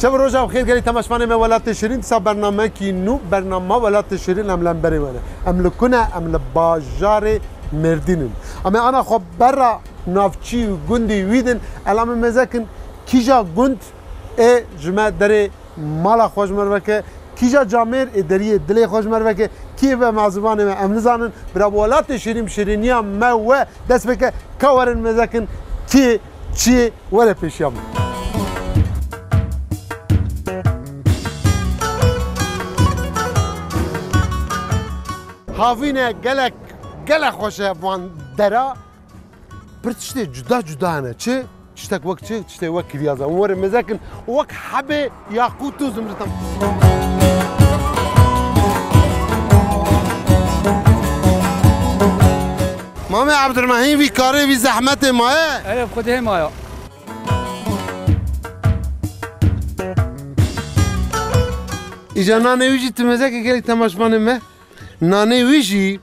شب روزا بخیر گلی تماشاگران ما ولات شیرین سا برنامه کی نو برنامه ولات شیرین ام لنبری ونه ام لکنه ام لباجار مردینن اما انا خب برا نافچی و گندی ویدن الان مزکن کیجا گند جمع داره مالا خوش مروکه کیجا جامر دریه دلی خوش مروکه کی به معزبان ما ام نزانن برا ولات شیرین شیرینیا ما و دست بکه کورن مزکن کی چی ولا پیشام هاوینه گلک خوشه وان درا برتشته جدا جدا نه چه تشتك وقت چه تشتي وقت رياضه امور مزاكن وقت حبه ياقوت زمرتم مامي عبد الرحيم في كاري في زحمته معاه ايه بخدها معايا اجا نانه ويجي تمزاكي قالك تماشبان ما نانه ويجي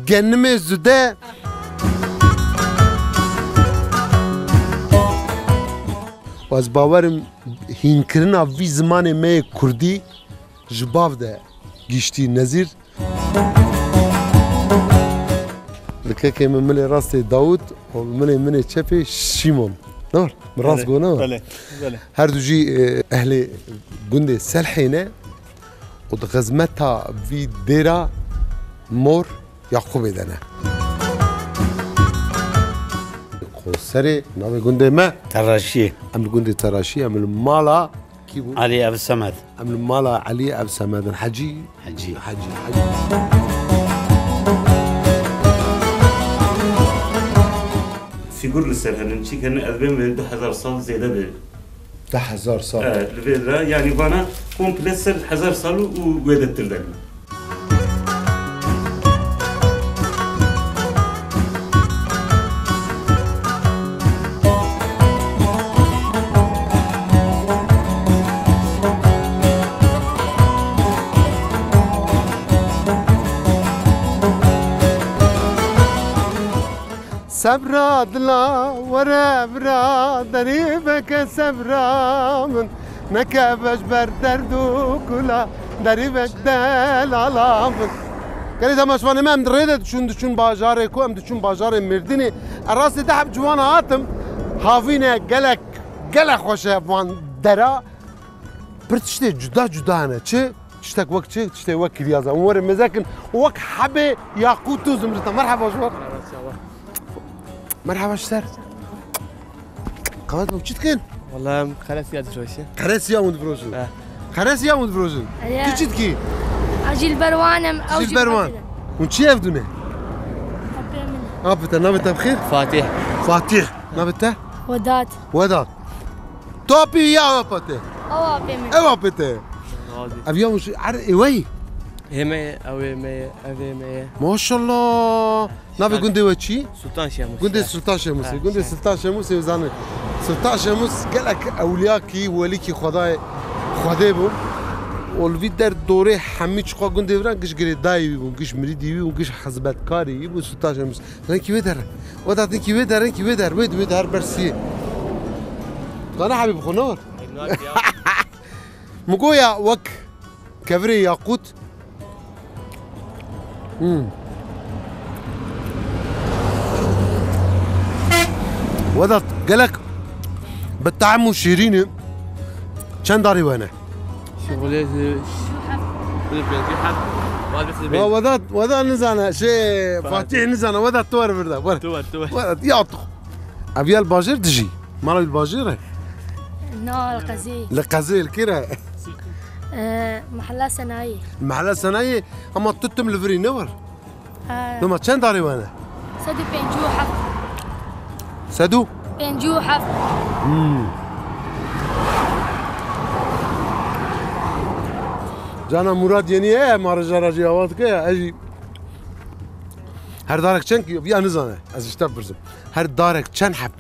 جنمه زده واز باورم هینکرنا وی زمان ما کردی جباف ده گیشتی نظیر لکه من ملی راست داود و ملی چپی شیمون نور راست گو نور بله هر دو جی اهل گنده سلحینه و غزمتا وی دیرا مور یعقوب دنه سري ناوي قندي ما تراشي عمل قندي تراشي عمل مالا كيبو علي ابو السمد عمل مالا علي ابو سماد الحجي حجي فيقول للسنة شي كان أذبين من 1000 صال زيادة به 10,000 صال الفيلا يعني بانا كومبلسر 1000 صال وويدت تلدن سبرا دلا ورا برا دريبك سبرا من نكبش بر دردو كلا دريبك دل علامن قالي تماشواني ما مدريدة تشون باجاري كو ام تشون باجاري مرديني الراسي تحب جوانا هاتم هافينه قلق خوشه وان درا برتشتي جدا جدا انا چه تشتك وقت چه تشتي وقت رياضه امور مزاكن وقت حبه ياقوت زمرته مرحبا شوار مرحبا شتر قوات وش تكن؟ والله خلاص يا دروشه خلاص يا ود فروشن خلاص يا ود فروشن كي تكي؟ اجي البروان او اجي البروان وش يفدونه؟ ابتا نبتا بخير؟ فاتح نبتا؟ وداد توبي يا ابتا او ابتا ابيا مش عارف وي هي او مية ما شاء الله نبي قندي وشي؟ سلطان شاموس قندي سلطان شاموس قندي سلطان شاموس يزانه سلطان شاموس قالك اولياكي وليكي خداي بو والفي در دوره همه چقا قندي بران قش قري دايبي بو قش مريدي بو قش حزبات كاري بو سلطان شاموس لكن ويدر ودات كي ويدر ويد هر برسي انا حبيب خنور مقويا وك كفري ياقوت ودت قالك بالطعم شيرين كان داري وانا شغلي وذا نزانا شيء فاتح نزانا وذا تور بردا وذا يعطق ابي الباجير تجي مال الباجير لا القزي الكيرة محلات صناعية المحلات الصناعية اما تتم الفري نور لما كان داري وانا سدو بنجو حف سدو بنجو حف جانا مراد يعني ايه مارجا راجي اوات كي اجي هر دارك كم كيلو بيا نزانه از اشتاب برزم هر دارك كم حب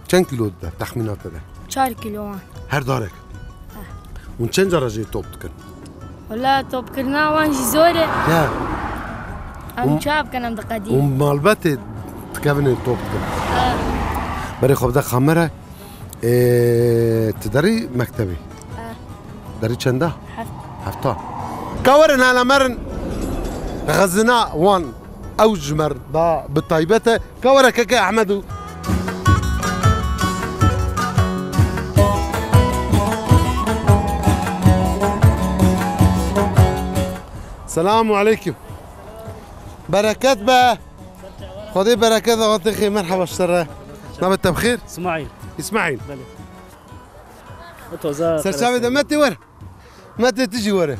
كم كيلو ده تخمينات ده 4 كيلوان هر دارك وين كم درجه توب تكن والله توب كرنا وان زوره يا ام شاب كان ام قديم ومالبات تكفن توب تكن بري خب ده خمره تدري مكتبي داری چنده؟ حفت. هفته كورن على مرن غزنا وان اوج مرضى بالطيبته كورا كاكا احمدو السلام عليكم بركات بقى خذي بركات اغطي خير مرحبا اشترى نبت بخير اسماعيل اسماعيل توزار سرشابي ده متى ورا متى تجي ورا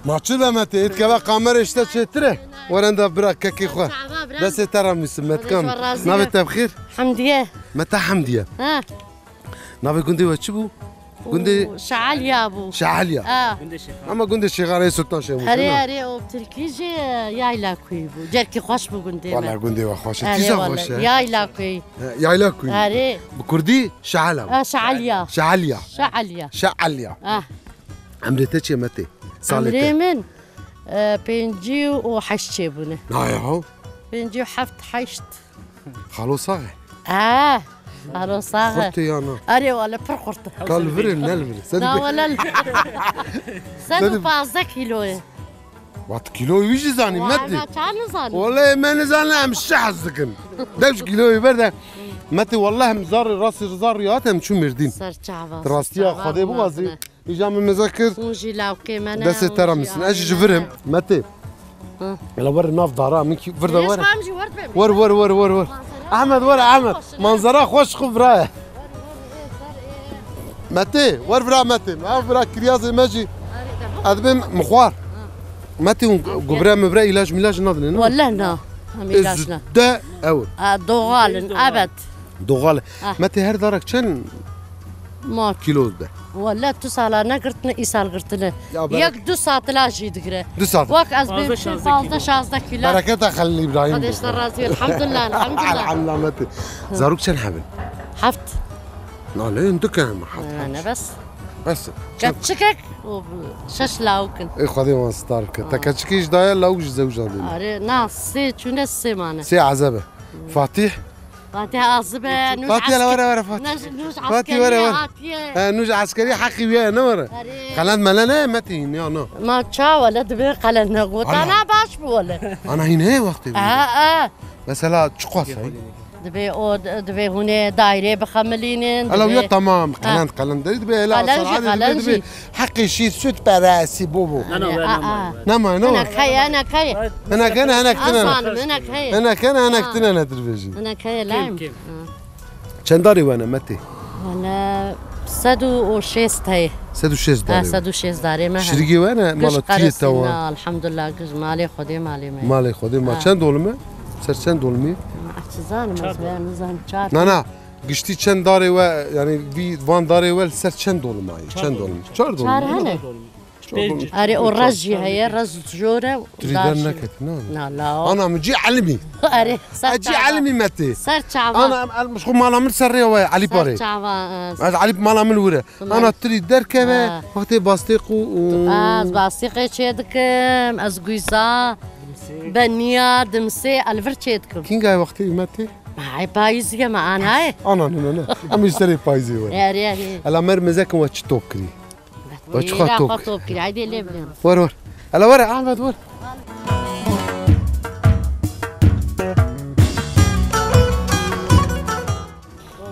ما تشوفها متى اتكبا قمر اشتا شتره ورا انت براك كاكي خو بس ترى مسمت كم نبت بخير حمدية متى حمدية ها نبي كنتي وتشبو كنتي شعال يا ابو شعاليا اما كنتي شغال سلطان شيخ هري هري وبتركيجي يا لاكوي جركي خوش بو كنتي والله كنتي وخوش تيزا خوش يا لاكوي يا لاكوي هري بكردي شعلا شعاليا شعاليا شعاليا شعاليا عمرتك متى عمري صالتك من بنجي وحشتي بنا هاي بنجي وحفت حشت خلو صاغي هارو صاغ خرتي انا اري ولا فرقرت كالفرن نلفر لا ولا سنو 15 كيلو وات كيلو يجي زاني مدي انا كان زاني والله ما نزلنا مش حزكن داش كيلو يبرد متى والله مزار راسي زار رياتهم شو مردين صار تعبان تراستيا خدي بوازي يجا من مذاكر وجي لاو كيمانا بس ترى مسن اجي جفرهم متى يلا ور ناف دارا من كي فردا ور ور احمد ور احمد منظره خوش خبره متى ور فرا متى ما فرا كرياز ماجي ادبم مخوار متى قبره مبرا علاج ملاج نضلنا ولا هنا علاجنا ده اول دوغال ابد دوغال متى هر دارك كان ما كيلو ده ولا تصال انا قرتنا ايصال قرتنا ياك 2 ساعات لا جي دغري 2 ساعات واك ازبي 15 كيلو بركتها خلي ابراهيم قديش الرازي الحمد لله الحمد لله الحمد لله متى زاروك كان حبل حفت لا لا انت كان حفت انا بس كتشكك وشش لاوكن اي خذي ما ستارك تكتشكيش داير لو زوجان اري ناس سي شو نسي معنا سي عزبه فاتيح فاتح عزبه نوش فاتي يلا ورا فاتي نوش فاتي ورا نوج عسكري حقي ويا نور خلان ملنا متى يا انا ما تشا ولا دبي قلنا غوت انا باش ولا انا هنا وقتي بس لا تشقص دبي هنا دايره بخملين هلا ويا تمام قلن دبي لا دبي حقي شي سوت براسي بوبو انا كي انا تلفزيون انا كي لايم كان داري وانا متى انا سدو وشيست هي سدو شيز داري سدو شيز داري ما شريكي وانا مالتي توا الحمد لله مالي خدي مالي خدي ما كان دولمه سر كان دولمي احتزان مزان شار نه گشتی چند داره و یعنی وی وان داره و سر چند دولمه چند دولمه چهار دولمه اري ورجي هي رز جوره تريدن نكت لا لا انا مجي علمي اري اجي علمي متى صار تعبان انا مش مال عمل سري علي باري تعبان علي مال عمل ورا انا تريد دركبه وقت باستيقو باستيقي تشدك ازغيزا بنيا دمسي الفرتشيتكم كين جاي وقتي متى معي بايزي ما انا هاي انا ام يشتري بايزي ورا يا الامر مزاك واتش توكري واتش خطوك توكري عادي ليه ور هلا ور احمد ور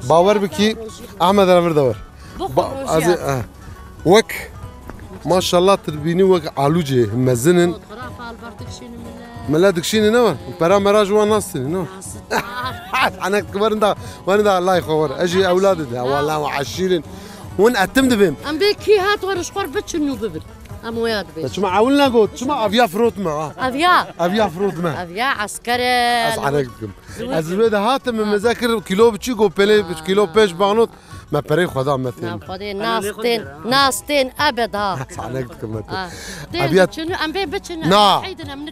باور بكي احمد انا بردور وك ما شاء الله تربيني وك علوجي مزنن ملادك شيني نور برا مراج ونصني نور انا كبر وانا الله يخور اجي اولادي والله وعشيرين وين اتمد بهم ام بكي هات ورش قربت شنو ببر ام وياد بي شو عاولنا قلت شو افيا فروت معاه افيا فروت معاه افيا عسكري اسعدكم ازبيد هات من مذاكر كيلو بتشي جو بيلي كيلو بيش بانوت ما بري خدا مثلا خدي ناستين ابد ها اسعدكم مثلا ابيا شنو ام بي بتشنا نا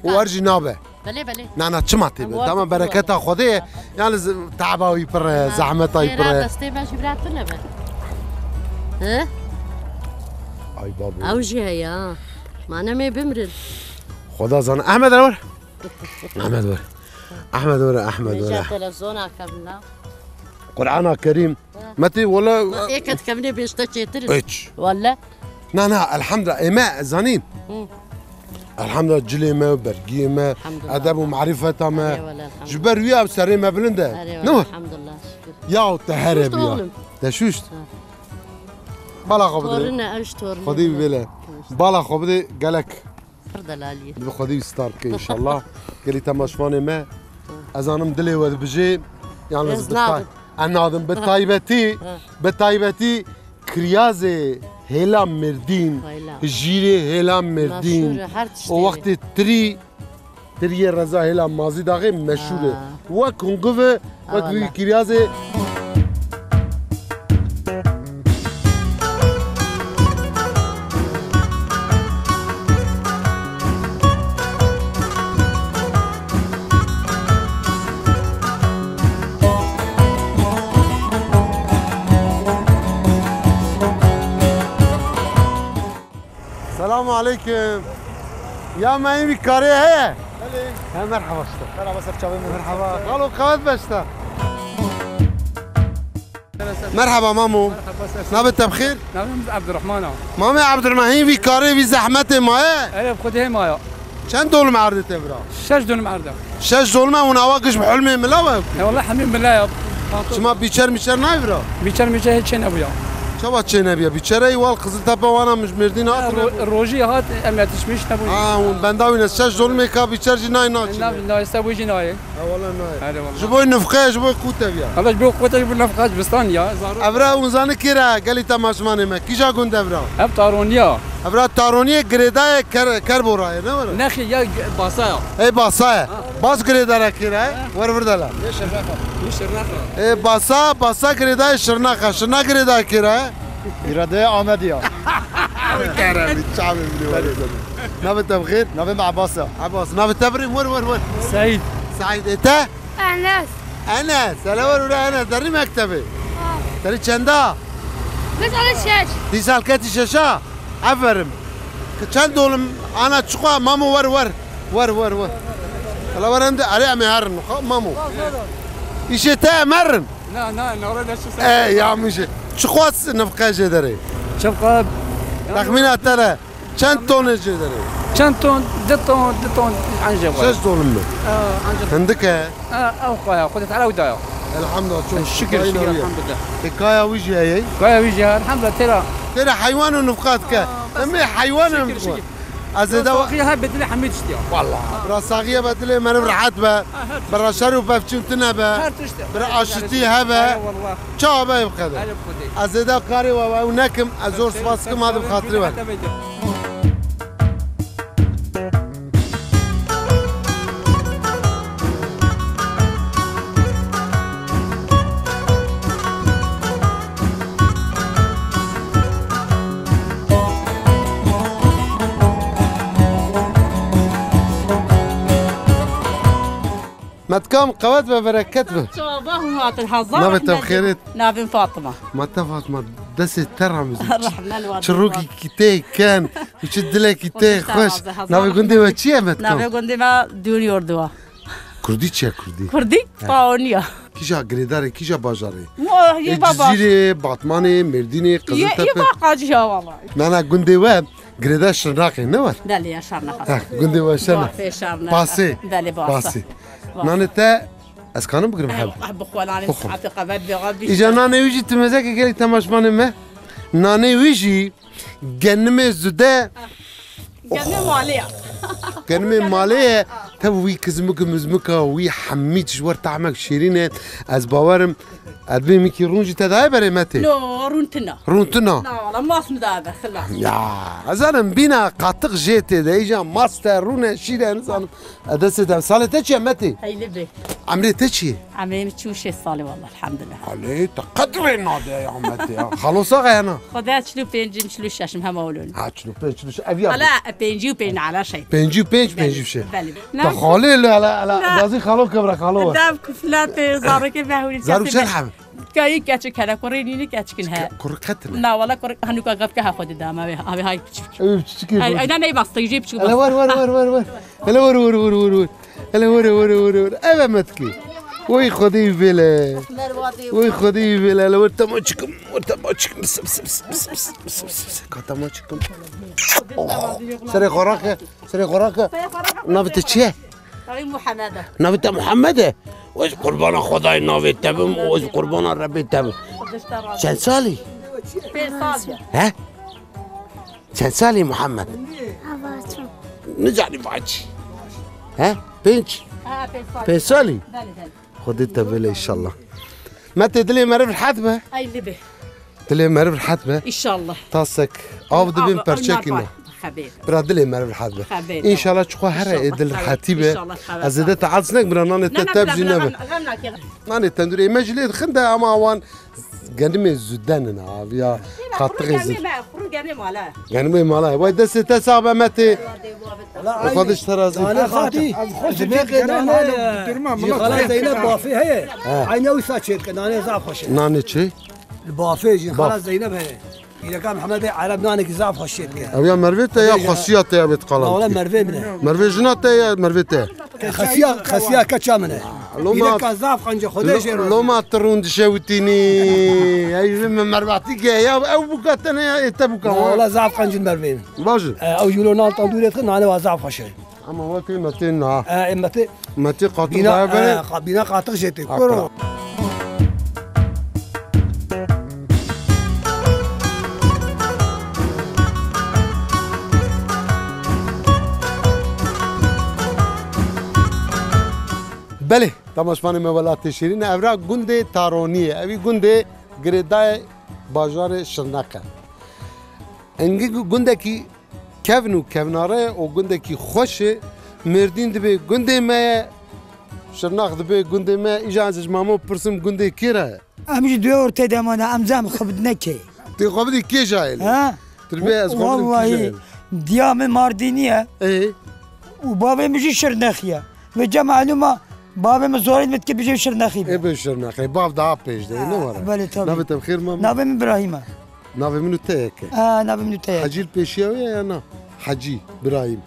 وارجي نابه بلي نا تشماتي تمام بركتها خدي يعني تعبه ويبر زحمتها يبر ناستين باش براتنا به ها اي بابا اوجي هيا ما انا ما بمرد خدا زان احمد ور احمد ور احمد ور احمد ور تلفزيون كامله قرآن كريم متى ولا إيه كنت كمني بيشتكي ترى إيش ولا نا الحمد لله إيماء زانين الحمد لله جلي ما برقي ما أدب ومعرفة ما جبر ويا بسري ما بلنده نور الحمد لله شكرا يا تهرب يا ده شوشت بالا خبدي تورنا ايش تورنا خدي بلا بالا خبدي قالك فرد العالية بخدي ستارك ان شاء الله قال لي تماشفاني ما اذانم دلي ود بجي يعني ناظم. الناظم بتايبتي كريازي هلا مردين هيلا. جيري هلا مردين مشهورة هر تشتري. ووقت تري رزا هلا مازي داغي مشهوره وكونغوفه والله. كريازي السلام عليكم يا مايمي كاري هي يا مرحبا شتا مرحبا سرچاوي مرحبا قالوا قوات بشتا مرحبا مامو نابت بخير نعم عبد الرحمن مامي عبد الرحمن في كاري في زحمة مايه ايه بخده مايا چند دول معرضة برا 6 دون معرضة 6 دولمه ونواقش بحلمي ملاوه والله حميم بالله يا شما بیچر نایبرا میچر هیچ نبویا شبا چه نبیا بیچره ایوال قزل تپه وانا مش مردین روجی هات امتش میش نبویا اون بنداوی نسش ظلمه که بیچر جی نای ناچی نه استوي جنايه اولا نای هذا والله جبوی نفخه جبوی قوته بیا خلاص بيو قوتك بالنفقات بستان يا زارو ابرا اون زانه کیره گلی تماشمانه ما کیجا گند ابرا اب طارونيا ابرا تارونی گریدای کر بورای نه ولا نخي يا باصايا ای باسا باس گریدار کیره ور وردلا ای باسا گریدای شرنا گریدای کیره إرادة عمدية كرم الشعب اللي نابت بخير نبي مع باصة عباس نابت تبري ور سعيد سعيد انت أنس انا سلام ولا انا دري مكتبي دري چندا بس على الشاش دي سال كاتي شاشا عفرم چند دولم انا تشقوا مامو ور هلا ورند علي عم يهرن مامو ايش تا مرن لا نورد شو ايه يا عمي شخواس نفقه جدري شبقى تخمينات ترى چند تون جدري شنطون دتون عن جبل 6 دولم عن جبل عندك او خويا خذت على ودايا الحمد لله شوف شكر الحمد لله حكايه وجهي هي خويا ويجي الحمد لله ترى حيوان ونفقاتك امي حيوان ازدا اخي هاي بدلي حميد اشتيا والله راساغيه بدلي من رحت با برا شرو بفچنتنا با برا اشتي هبا والله چا با بخدا هاي بخدي ازدا قاري و نكم ازور سباسكم هذا بخاطري ولا متكم قوات ببركات به شبابهم هات الحظار نابت بخيرت نابين فاطمة متى فاطمه دست ترمز رحنا الوالد شروكي كيتي كان وشد لك كيتي خوش نابي كنتي وتشي نابي متكم قندي ما دون يوردوا كردي تشي كردي كردي طاونيا كيشا غريداري كيشا باجاري مو هي بابا جزيرة باطماني مرديني قزل تبه يبقى جا والله نانا كنتي وين غريدار شرناقي نور دالي يا شرنا ها كنتي وشنا في شرنا باسي دالي باسي نانا تا اسكانم بقرم حب أحب أخواني أعطيك غبي غبي إجا نانا ويجي تمزاك قالك تماشمان ما نانا ويجي جنمي زده جنبي مالية جنمي ماليه تبوي كزمك مزمكا وي حميت شوار طعمك شيرينه از باورم ادبي ميكي رونجي تداي بري متي لو رونتنا رونتنا لا والله ما اسمه دابا خلاص يا ازالم بينا قاطق جيتي دا اجا ماستر رونا شيرا انسان ادست صالتك يا متي هاي لبي عملي تشي عمين تشوشي صالي والله الحمد لله علي تقدري النادي يا عمتي خلاص انا خذات شلو بينجي شلو شاشم هم اولون هاتشلو بينج ابيض لا بينجي وبين على شيء بينجي شيء بلي تخالي لا دازي خالو كبر خالو دام كفلات زارك بهولي زارو شرحب كاي كاتش كذا كوريني كاتشكنها كركتنا لا والله كورك هنوكا غفكها خذ دام هاي هاي بتشكي هاي انا ناي بس تجيب شو هلا ور هلا ور ابا متكي وي خدي بلا وي خدي بلا لو تماچكم وتماچكم بس كتماچكم سري خوراك نافت چيه محمد نافت محمد وش قربان خدای نافت تبم وش قربان رب تبم چند سالي ها چند سالي محمد نجعني باجي ها بنش سالي خديت بلا ان شاء الله ما تدلي مرف الحدبه اي لبه دلي مرف الحدبه ان شاء الله تاسك او دبين برشكنا حبيب برادلي مرف الحدبه ان شاء الله تشخو هره ادل الحتيبه ازدت عصنك برانان تتاب زينب ناني تندري مجلي خنده اما وان قدمي زداننا يا خاطر زد قدمي مالا وي دست تسابه متي خدش ترازي انا خاطي خلاص زينب بافي هي عيني وساتشيت انا زعف خش ناني شي البافي خلاص زينب هي اذا كان محمد عرب نانك زعف خشيت او يا مرفته يا خاصيته يا بيت قلم ولا مرفي منه مرفي جناته يا مرفته خسيا كتشامنه اذا كان زعف قنجه خدش لو ما ترون شاوتيني اي من مربعتي يا او بوكاتنا تبوكا ولا زعف قنجه مرفي باجي او جولونا طندوريت انا زعف خشيت اما وقت متينا متي قاطع بينا قاطع جيتي كورو بله تماشفان مولات شیرین اورا گنده تارونیه اوی گنده گردای بازار شرناکه انگی گنده کی کونو کوناره و گنده کی خوشه مردین دبی گنده ما شرناک دبی گنده ما ایجازش مامو پرسم گنده کی را امش دور تدمانه امزام خبد نکی تی خبدی کی جایل ها تربیه از خبدی کی جایل دیام ماردینیه ای و بابا مجی شرناخیه و جا معلومه بابا مزورید متکه بجی شرناخی ای به شرناخی باب دا پیش ده نواره بله طبعا نبی تبخیر مام نبی من ابراهیمه نبی منو تیک نبی منو تیک حجی پیشیه یا نه حجی ابراهیم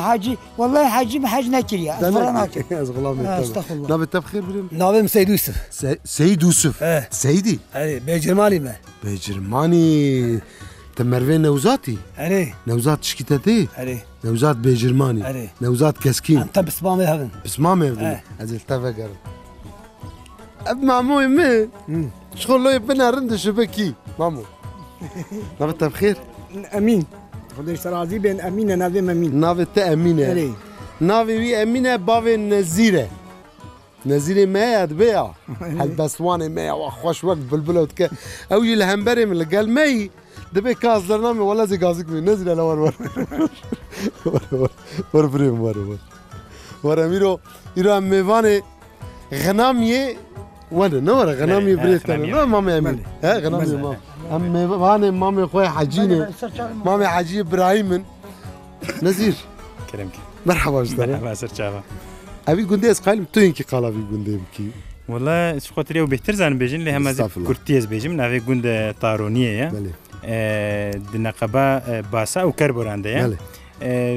حاجی والله حاجی ما حج نکریه از فرا نکر از غلام استغفر الله نبی تبخیر بریم نابم سيد يوسف سيد يوسف سيدي علي بجرماني ما بجرماني تمروين نوزاتي علي نوزات شكيتاتي علي نوزات بجرماني علي نوزات كسكين انت بسمامي هذن بسمامي هذن ازل تفكر اب مامو مين شغل لو يبنى رند شبكي مامو نبت بخير امين خدش ترازي بين امينه نافي امين نافي تامينه علي نافي وي امينه بافي نزيره نزيري ما بيع هالبسواني ما وخوش وقت بلبلوت ك او الهمبري من قال مي دبي كاز درنامي ولا زي قازك من نزل على ور بريم ور ميرو يرو ميفاني غنامي وانا نور غنامي بريت انا مامي امين ها غنامي مام ام ميفاني مامي خويا حجيني مامي حجي ابراهيم نزير كرمك مرحبا استاذ مرحبا سرچاوا ابي قنديس قايل توينكي قال ابي قنديم كي والله اش خاطر يو بهتر زان بيجن اللي هم كورتيز بيجن نافي قند طارونيه بله النقبه باسا وكربورانده بله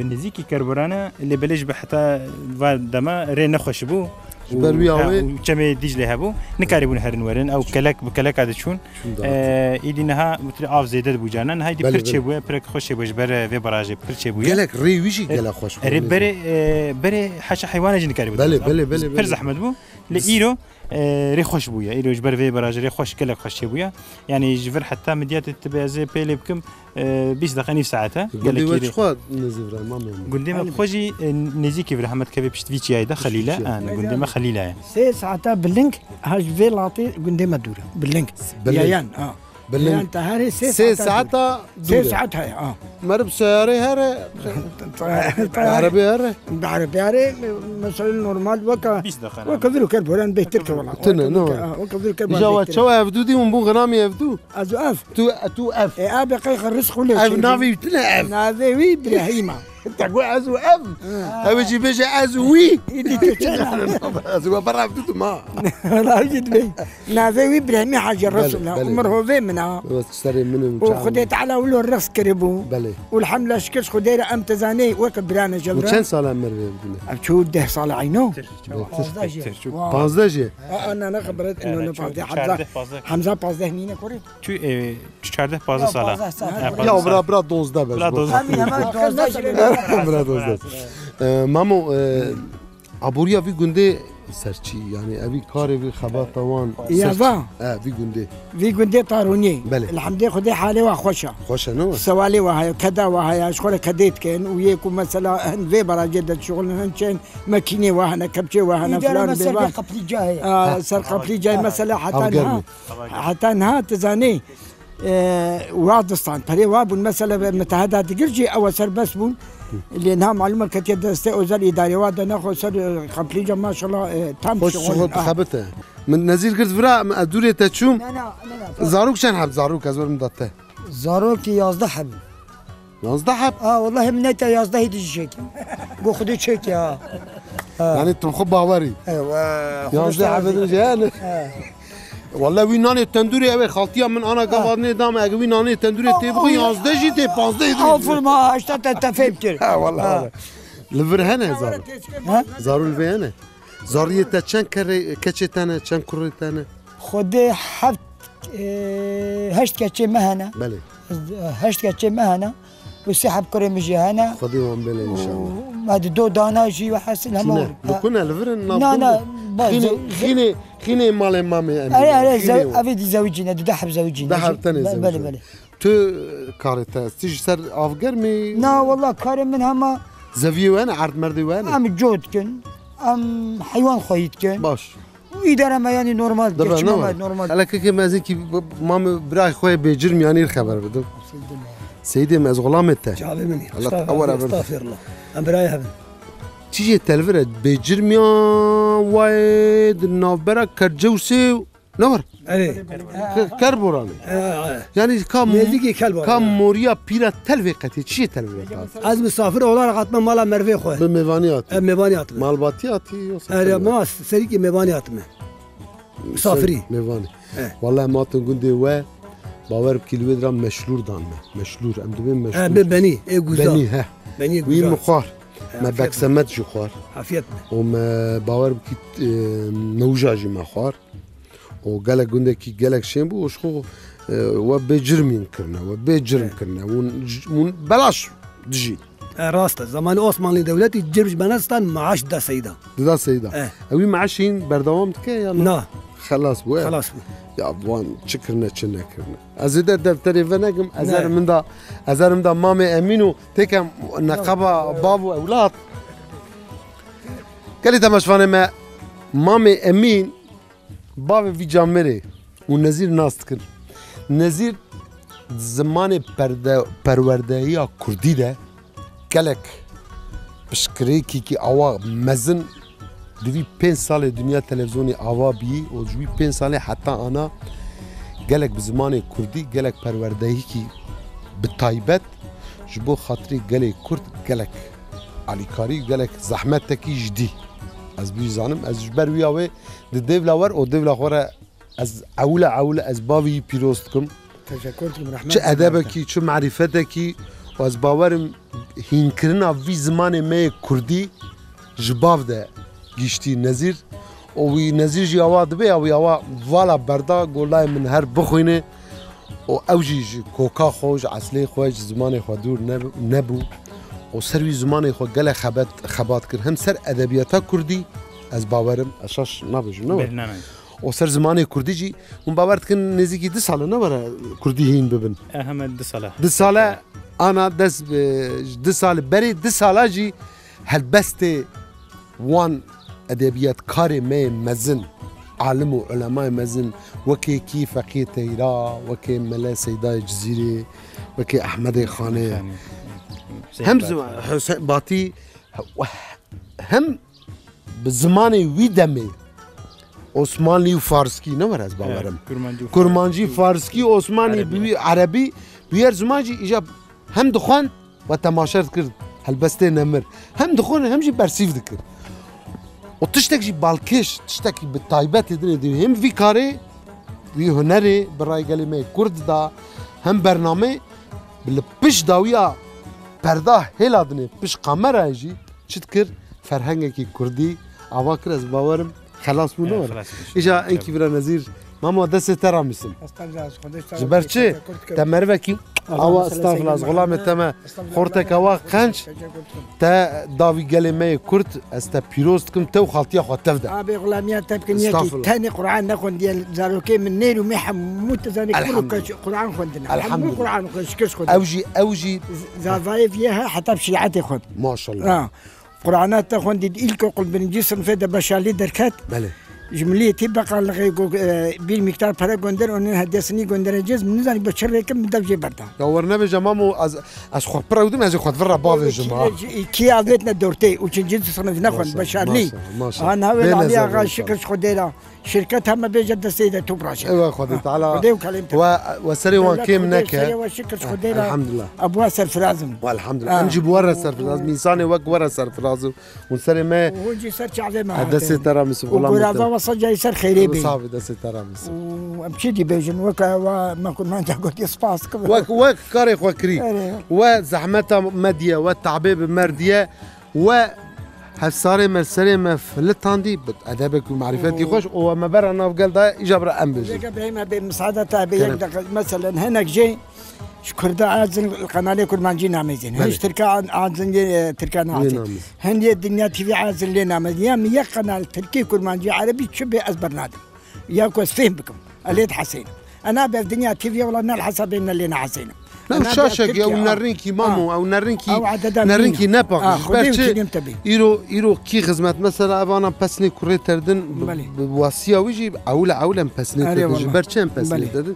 نزيكي كربورانا اللي بلش بحتى دما ري نخش بو بروي اوي كما ديجلي هبو نكاربون هرن ورن او كلك بكلك عاد شون ايدينها متر اف زيدت بو جانن هايدي برچه بو برك خوش بوش بر في براج برچه بو قالك ري ويجي قال خوش بري حاجه حيوان جن كاربو بله برز احمد بو لايرو ري خوش بويا ايرو جبر في براج ري خوش كلك خوش بويا يعني جبر حتى مديات تبع زي بيلي بكم 20 دقيقه ساعتها قال لك شخوات نزيفرا مامي قلت ما خوجي نزيكي برحمت كيف بشتفيتي هيدا خليله انا قلت ما خليله سي ساعتها باللينك هاج في لاطي قندي دورة باللينك يان باللينك انت هاري سي ساعتها سي ساعتها مرب سياري هاري عربي هاري بعربي هاري مثلا نورمال وكا وكذلك كربوران بيترك والله تنا نو وكذلك كربوران جوات شو افدو دي من بون غنامي افدو ازو اف تو اف ابي قيخ الرزق ولا اف نافي تنا اف نافي ابراهيم تقول ازو ام اوجي بيجي ازو وي ازو برا بدو ما لا جد بي نازوي ابراهيمي حاج الرسول بلي. عمره في منها تشتري منهم وخديت على ولو الرقص كربو بلي والحمله شكش خديره ام تزاني وك برانا وكان جبران سال مروي بدنا شو ده صال عينو 15 انا خبرت انه نفاضي حمزه 15 مين كوري تو 14 15 ساله يا برا 12 بس لا دوز برا 12 مامو عبوريا في گنده سرچی یعنی اوی کاری وی خبات توان يابا في گنده في قندي طاروني بلي. الحمد لله خدي حالي وخوشة خوش نو سوالي وهاي كذا وهاي شغل كديت كان وياكم مثلا هن في برا جدة شغل هنشين ماكيني وهنا كبشي وهنا فلان بيبان قبل جاي سر قبلي جاي مثلا حتى أفقرني. انها حتى انها تزاني وادستان بري وابون مثلا متهدى تقرجي او سر بس بون اللي انها معلومه كتير دستي وزال اداري واد ناخذ سر قبلي جا ما شاء الله تام خوش شغل خبته من نزيل قلت برا ادوري تشوم انا زاروك شن حب زاروك ازور مدته زاروك يازده حب 11 حب والله منيته يازده هيدي شيك بو خدي شيك يا يعني تنخب باوري ايوه 11 حب جان والله وی نان تندوری اوی خالتیا من انا قوادنی دام اگه وی نان تندوری تبغي 11 جی تی 15 اوفر ما اشتت تفهمت والله لفر هنا زارو زارو الفي هنا زارية تشان كتشتانا تشان كوريتانا خدي حفت هشت كتشي مهنا بلي هشت كتشي مهنا والسحب كريم مجيهنا خذيهم بلي ان شاء الله هذا دو دانا جي وحسن همور كنا لفر لا خيني مال مامي انا افيد زوجينا دحب زوجينا دحب تاني بلي بلي تو كاريتا تيجي سر افغر مي لا والله كريم من هما زفيو انا عرض مردي وانا ام جود كن ام حيوان خويت كن باش وإدارة ما يعني نورمال دبا نورمال على كيك مازن كي مام براي خويا بجرم يعني الخبر بدو سيدي ما غلامته شعبي مني الله اول استغفر الله ام براي هبن تيجي التلفرة بجرميا وايد نابرا كرجوسي نور علي كربوراني يعني نزيكي كلب كم موريا بيرا تلفقتي تشي تلفقتي از مسافر اولا قطما مالا مروي خويا بالميفانيات ميبانيات مالباتياتي انا ما سريكي ميبانيات مسافري ميفاني والله ما تنقندي و باور بكيلو درام مشلور دانما مشلور ام دبن مشلور بني اي غوزا بني ها بني وي غوزا مخار ما بكسمت جو خوار عافيتنا وما باور بكي نوجاجي ما خوار وقالك قندك قالك شيمبو وشخو وبجرمين كرنا وبجرم كرنا بلاش تجي راسته زمان عثماني دولتي جربش بنستان معاش دا سيدا دا سيدا اوي معاشين بردوام تكي يعني نا خلاص بو خلاص يا بوان شكرنا كنا كرنا ازيد دفتري فنقم ازار من دا مامي امينو تكم نقابه بابو اولاد قالي تماشفانه ما مامي امين بابا في جامري ونزير ناس تكر نزير زمان پروردهی کردی ده کلک بشکری کی آوا مزن دوی 5 سال دنیا تلویزیونی آوا بی و دوی 5 سال حتی آنا کلک بزمان کردی کلک پروردهی کی بتایبت جبو خاطری کلک کرد کلک علیکاری کلک زحمت کی جدی از بی زانم از جبر ویاوه دولا او دولا خوره از عوله از باوی پیروست کم تشكركم رحمة چه ادبکی چه معرفتکی و از باورم هینکرنا وی زمان می کردی جباو ده گیشتی نظیر و وی نظیر جی آوا دبی و آوا والا بردا گولای من هر بخوینه و اوجی کوکا خوش اصلی خوش زمان خو دور نبو و سروی زمان خو گله خبات کرد هم سر ادبیاتا کردی از باورم اشاش نبجو نه و سر زمان کردی جی اون باور کن نزدیکی 2 ساله نبره کردی هین ببن اهم 2 ساله 2 ساله انا دست 2 سال بری 2 ساله جی هالبست وان ادبیات کار می مزن عالم و علماء مزن وكي كي فقيه تيرا وكي ملا سيدا جزيري وكي احمد خانه هم حسين باطي هم بزماني ويدمي عثمانی و فارسکی نمر از باورم کرمانجی فارسکی عثمانی بی عربی بیار زمانجی ایجاب هم دخوان و تماشا کرد هالبستي نمر هم دخون هم جي برسيف ذكر وتشتك جي بالكش تشتكي بالطايبات دي هم في كاري في هنري براي كلمه كرد دا هم برنامج بالبش داويا بردا هلا دني بش قمر يجي تذكر فرهنگي كردي اواكر از باورم خلاص منور اجا انكي برا نزير ماما دست ترى مسلم جبرتشي تمربكي اوا استغفر الله غلام تما خورتك اوا قنش تا داوي كلمه كرد است بيروستكم تو خالتي اخو تفدا ابي غلاميات تبكن ياكي ثاني قران نكون ديال زاروكي من نيل ومحم متزاني قران خدنا الحمد لله قران كش خد اوجي زافاي فيها حتى بشيعتي خد ما شاء الله قرانات تاخذ الكو قل بنجيسن في بشالي دركات بله جمليه تبقى لغي بالمقدار فرق جندر ون هدسني جندر جز من زاني بشر كم دبجي بردا دورنا بجمامو از خو برودم از خو فرا باف جماعه كي عادتنا دورتي وتجي تصنف ناخذ بشالي انا هاول عليها غاشكش خديرا شركتها ما بيجد السيده توبراش ايوه خذ تعالى وسري وان كيم نك الحمد لله ابو سرفرازم والحمد لله نجيب ورا سرفرازم انساني وق ورا سرفرازم ونسري ما وجي سرچ على ما هذا ترى مسو والله وصل جاي سر خيري بي صافي ده ترى مسو وامشي دي بيجن وما كنت ما قلت سباس وك كاري وكري وزحمتها مديه والتعبيب مرديه و هالصاري مرسري ما فلتاندي ادبك ومعرفتي خوش وما برا نافقل ده اجبر امبز ابراهيم بمساعدة مثلا هناك جي شكردا عازن القناه كل ما جينا ميزين هش تركا عازن تركا عازن هندي الدنيا تي في عازن لنا مديام يا قناه تركي كل ما جي عربي تشبه ازبرنادم يا كويس فهم بكم اليد حسين انا بالدنيا تي في والله الحسب ان لنا حسين لا شاشك او نرينكي مامو او نرينكي نبا يرو كي خدمت مثلا ابانا بسني كوري تردن بواسيه ويجي اولا بسني تردن برشم بسني تردن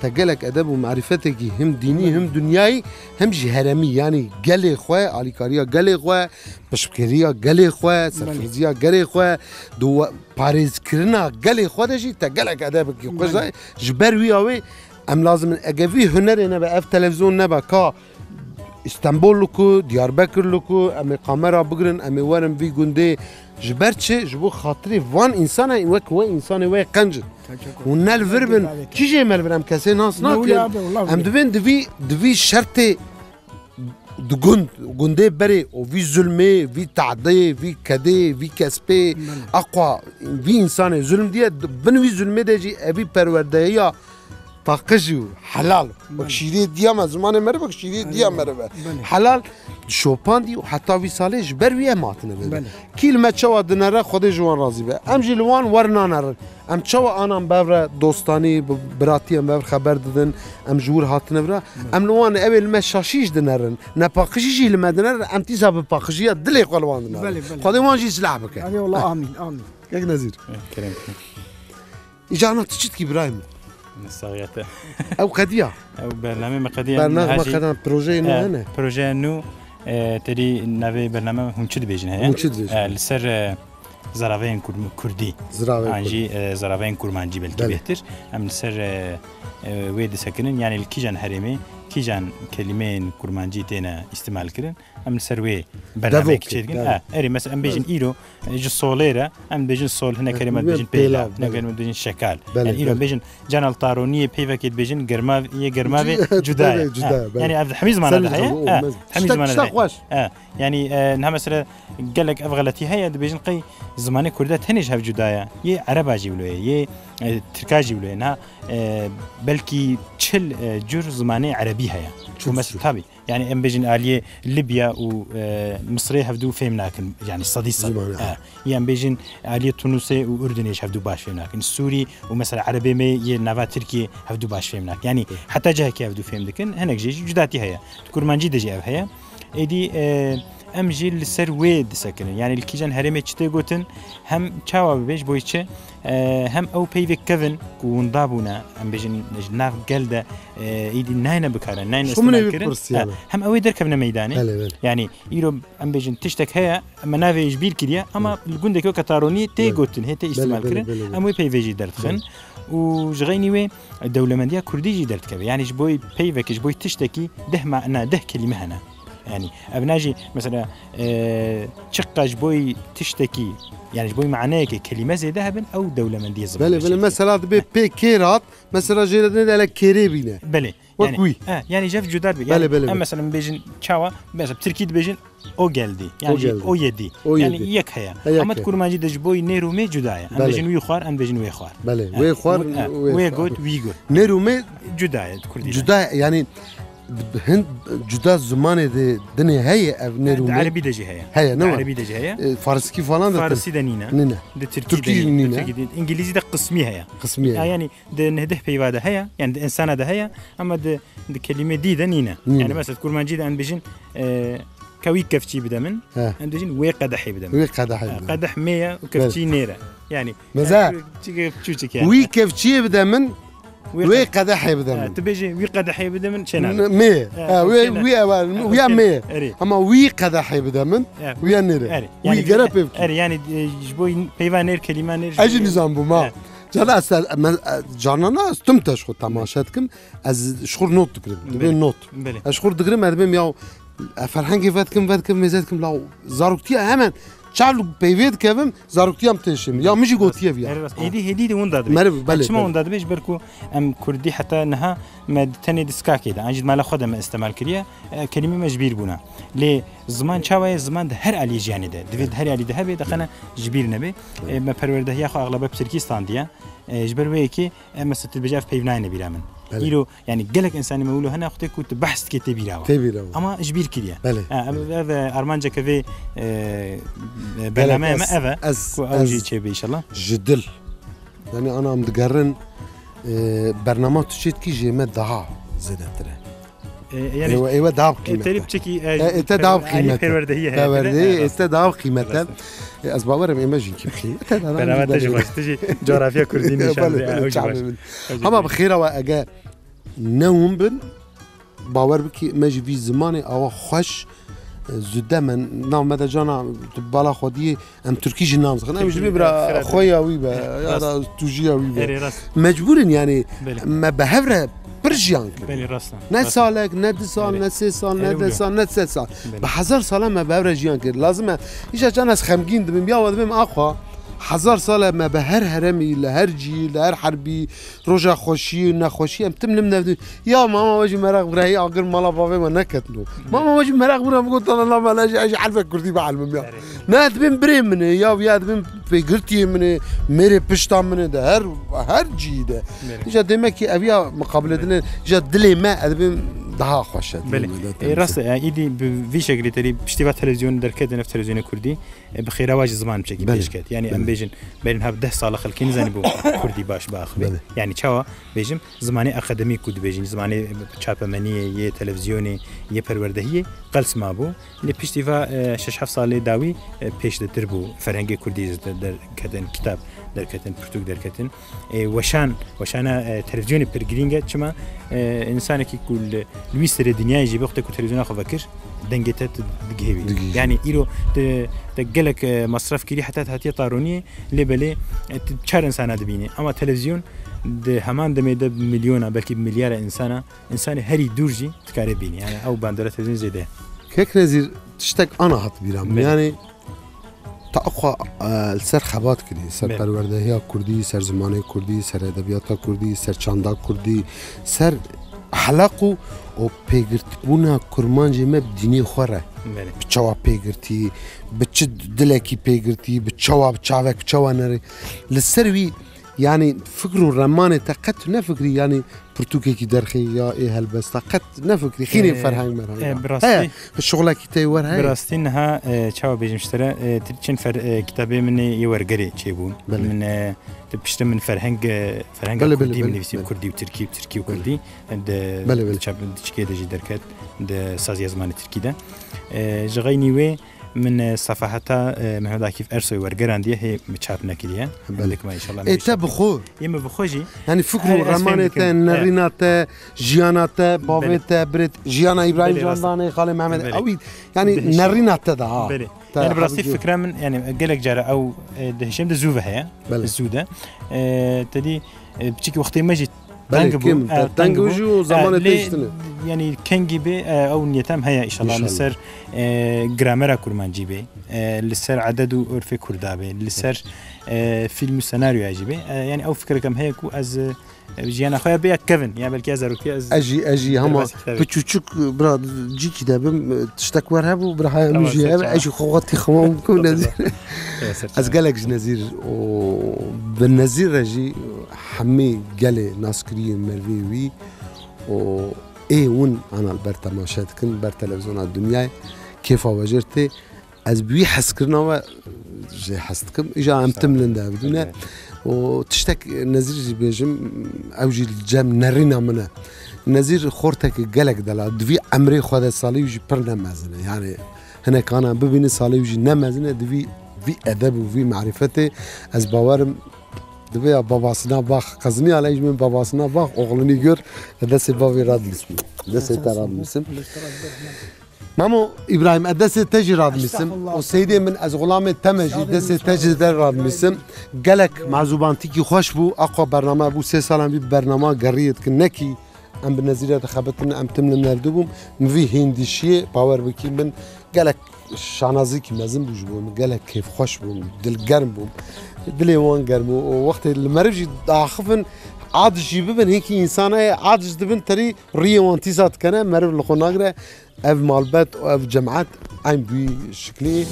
تقلك ادب ومعرفتك هم ديني هم دنياي هم جهرمي يعني قالي خويا عليكاريا قالي خويا بشكريا قالي خويا سرفرزيا قالي خويا دو باريس كرنا قالي خويا دجي تقلك ادبك خويا جبر وياوي ام لازم اجافي هنر انا بقى في تلفزيون نبا كا اسطنبول لكو دياربكر لكو ام قمرة بقرن ام ورم في جندي جبرتشي جبو خاطري فان انسان وك هو انسان وي قنج ونال فربن كيجي مال ام كاسي ناس ناك ام دفي شرطي جندي بري وفي ظلمي في تعدي في كدي في كسبي اقوى في انسان ظلم دي بنوي ظلمي دجي ابي پروردهيا فاقجو حلال بكشيري ديما زمان مره بكشيري ديما مره حلال شوبان دي وحتى في صالح برويه ماتنا كلمه شوا دنره خود جوان راضي به ام جلوان ورنا نر ام شوا انا ببر دوستاني براتي ام ببر خبر ددن ام جور هاتنا برا ام لوان اول ما شاشيش دنرن نباقجي لما دنر ام تيزا بباقجيه دلي قلوان دنر خود وان جي سلاح بك والله امين امين ياك نزير كريم اجانا تشتكي ابراهيم نساغيته او قديه او برنامج قديه برنامج قديه بروجي هنا بروجي انه تري نافي برنامج هم تشد بيجن هي السر زرافين كردي انجي زرافين كرمانجي بالكي بهتر ام السر ويد سكنن يعني الكيجان حريمي كيجان كلمين كرمانجي تينا استعمال كرن ام السروي برنامج كيجن اري مثلا ام بيجن ايرو جو سوليرا ام بيجن سول هنا كلمات بيجن بيلا هنا كلمات بيجن شكال ايرو بيجن جانال طارونيه بيفاكيت بيجن غرما هي غرماوي جداي يعني عبد الحميد زمان هذا حميد زمان هذا يعني انها مثلا قال لك افغلتي هي بيجن قي زماني كردات هنيش هاف جدايا ي عربا جيبلو ي تركا جيبلو انها بلكي تشل جور زماني عربي هيا شو مثلا تابي يعني ام بيجن اليه ليبيا ومصري هفدو فهمناك يعني صديق يعني بيجن اليه تونسي واردني هفدو باش فهمناك السوري ومثلا عربي مي ينافا تركي هفدو باش فهمناك يعني حتى جهك هفدو فهمدك هناك جي جداتي هيا كرمانجي دجي هيا ايدي ام جي لسر ويد سكن يعني الكيجان هرمي تشتي قوتن هم تشاوا بيش بويتشه هم او بيفيك كيفن كون دابونا ام بيجن ناف قلده ايدي ناينا بكاره ناينا استمكرن هم او يدركبنا ميداني يعني يرو ام بيجن تشتك هيا منافي جبيل كديا اما الجندك كتاروني تي قوتن هي تي استعمال كرن ام وي بيفيجي درتخن وجغيني وي الدوله منديه كردي جي درتكب يعني جبوي بيفيك جبوي تشتكي ده معنا ده كلمه هنا يعني ابناجي مثلا تشقج بوي تشتكي يعني بوي معناه كلمه زي ذهب او دوله منديه بله بله مثلا بي كيرات مثلا جيرنا على كيريبينا بله وكوي يعني جف جدار يعني بله بله مثلا بيجن تشاوا مثلا تركي بيجن او جلدي يعني او يدي يعني يك هيا اما تكون ما جد جبوي نيرو مي جدايه ام بيجن ويخوار ام بيجن ويخوار بله ويخوار ويغوت ويغوت نيرو مي جدايه كردي جدايه يعني هند جدا زمان دنيا هي نيرو عربي دجي هي عربي دجي هي فارسي فلان فارسي دنينا نينا تركي نينا انجليزي ده قسمي هي يعني ده نهده بيواده هي يعني ده انسان ده هي اما ده كلمه دي دنينا يعني مثلا تكون ما جيد ان بيجن كوي كفتي بدمن عندجين وي قدحي بدمن وي قدحي قدح 100 وكفتي نيره يعني مزاج تشوتك يعني وي كفتي بدمن وي قدحي بدمن تبيجي وي قدحي بدمن شنو 100 وي 100 اما وي قدحي بدمن وي نيره وي قرب يعني جبوي بيفانير كلمه نير اجي نظام بما جانا جانا استمتش خو تماشاتكم از شخور نوت تقريبا دبين نوت اشخور دقريبا ادبم يا فرحان فاتكم ميزاتكم لا زاروكتي همان شعلو بيفيد كيفم زاروكتي ام تنشم يا مشي قوتيه فيها هدي ونداد شما ونداد بيش بركو ام كردي حتى انها ما تاني ديسكا كده انجد مال خدها ما استعمال كريا كلمه مجبير بونا لي زمان شاوي زمان ده هر علي جاني ده دفيد هر علي ده هبي دخنا جبير نبي ما پرورده هي خو اغلب تركستان ديا جبر ويكي مثلا تبجاف بيفناين بيرامن يلو يعني قالك انسان مولو هنا اختي كنت بحث كتابي راو اما جبير كريا هذا ارمانجا كفي بلما ما اذا اوجي تشبي ان شاء الله جدل يعني انا متقرن برنامج تشيت كي جي مدها زدتره يعني ايوه داو قيمته تريب تشكي داو قيمته پروردهيه داو قيمته اسباب ايماجين كيف برنامج تجي جغرافيا كردين ان شاء الله اما بخيره واجا نوم بن باور بكي ماجي في زماني او خوش زده من نام مدى جانا بالا خودی ام ترکی جنام خنا مش بيبرا خويا ويبا يا توجيا ويبا مجبورين يعني ما بهفره برجيان بلي راسنا نسالك ندسال نسال ندسال نتسال بحزر سال ما بهفره جيان كر لازم ايش انا خمگين دبم يا ودبم اخوا هزار سال ما به هر هرمی لهر جی لهر حربی روزا خوشی نخوشی ام تم نم یا ماما واجی مرق برای آخر مالا بابی ما نکتنو ماما واجی مرق برام گفت الله ما لاجی اجی حرف کردی بعلم یا نه تبین بریم منه یا بیاد بیم پیگرتی منه میره پشتام منه ده هر جی ده ایجا دمکی اویا مقابله دل ایجا دلی ما ادبیم daha خوشت راست ایدی به شکلی تری پشتیبات تلویزیون درکت نفت تلویزیون کردی بخیر واج زمان بچکی پیشکت یعنی ام بیجن بین هب 10 سال خلکی نزنی بو کردی باش باخبی یعنی چاوا بیجم زمانی اکادمی کود بیجن زمانی چاپمنی یه تلویزیونی یه پروردهی قلس ما بو لی پشتیوا 6 سال داوی پیش در بو فرهنگ کردی در کتن کتاب در کتن پرتوک در کتن وشان تلویزیون پرگرینگه چما انسانی که کل لویس در دنیای جی وقتی که تلویزیون خو فکر دنگتت دگهوی يعني إيرو تجلك مصرف كلي حتى هاتي طارونية لبلي تشار إنسان دبيني أما تلفزيون ده همان دم ده مليون بلكي بمليار إنسان هري دورجي تكاري بيني يعني أو باندرة تلفزيون زي ده كيك نزير تشتك أنا هات بيرام يعني تأخو السر خبات كردي سر پروردهی کردی سر زمانه کردی سر ادبیات کردی سر چاندا کردی سر حلقو او پیگرتبونا کرمانجی مب دینی خوره بچوا پیگرتی بچ دلکی پیگرتی بچوا بچاوک بچوا نری لسروی يعني فكروا الرمان تقت نفكري يعني برتوكي كي درخي يا ايه هالبس تقت نفكري خيني فرهنگ مرها براستي الشغله كي تيور هاي براستي انها تشاو بيجمشترا تريتشن كتابي من يورغري تشيبون من تبشت من فرهنگ كردي من نفسي كردي وتركي وكردي عند تشاب تشكي دجي دركات عند سازي زمان تركي ده جغيني وي من صفحتها محمد عكيف ارسوي ورقرانديه هي متشابنا كليا عندك ما ان شاء الله انت بخور يما بخوجي يعني فكروا رمانته نريناته جياناته بابته بريت جيانا ابراهيم جانداني خالي محمد قوي يعني نريناته ده يعني براسي فكره من يعني قالك جرى او هشام ده زوفه هي الزوده تدي بتشكي وقت ما جيت تنقبو زمان تيشتني يعني كنجي بي او نيتام هيا ان شاء الله لسر جرامر كورمانجي بي لسر عدد وعرف كردابي لسر فيلم سيناريو عجيبه يعني او فكره كم هيك از جينا خويا بيا كيفن يعني بلكي از روكي از اجي هما بتشوك برا جي كتاب تشتك ورهب برا مجي اجي خواتي خمام كون نزير از قالك نزير وبالنزير رجي حمي قالي ناسكري مروي و ايه ون انا البرتا مشاهد كن بر تلفزيون الدنيا كيف وجرتي از بي حسكرنا جي حسكم اجا ام تملن ده بدنا وتشتك نزير بيجم اوجي الجام نرينا منه نزير خورتك قالك دلا دفي عمري خذ صالي وجي برنا مازنه يعني هنا كان ببين صالي وجي نمازنه دفي في ادب وفي معرفته از باورم دبي باباسنا باخ قزني على من باباسنا باخ اغلني جور دس بابي راد اسمه دس تراد اسم مامو ابراهيم ادس تجي راد اسم وسيدي من از غلام تمجي دس تجي در راد اسم قالك مع زبانتي خوش بو اقوى برنامج ابو 3 سال بي برنامج قريت كنكي ام بالنزيره خبطنا ام تمن نردوم في هندشيه باور بكي من قالك شانازي كي مازن بوجبو قالك كيف خوش بو دل قرم بو دلي وان قرم وقت المرجي داخفن عاد جيبن هيك انسان عاد دبن تري ريوانتيزات كان مرب لخناغره اف مالبات او اف جماعات عين بي شكلي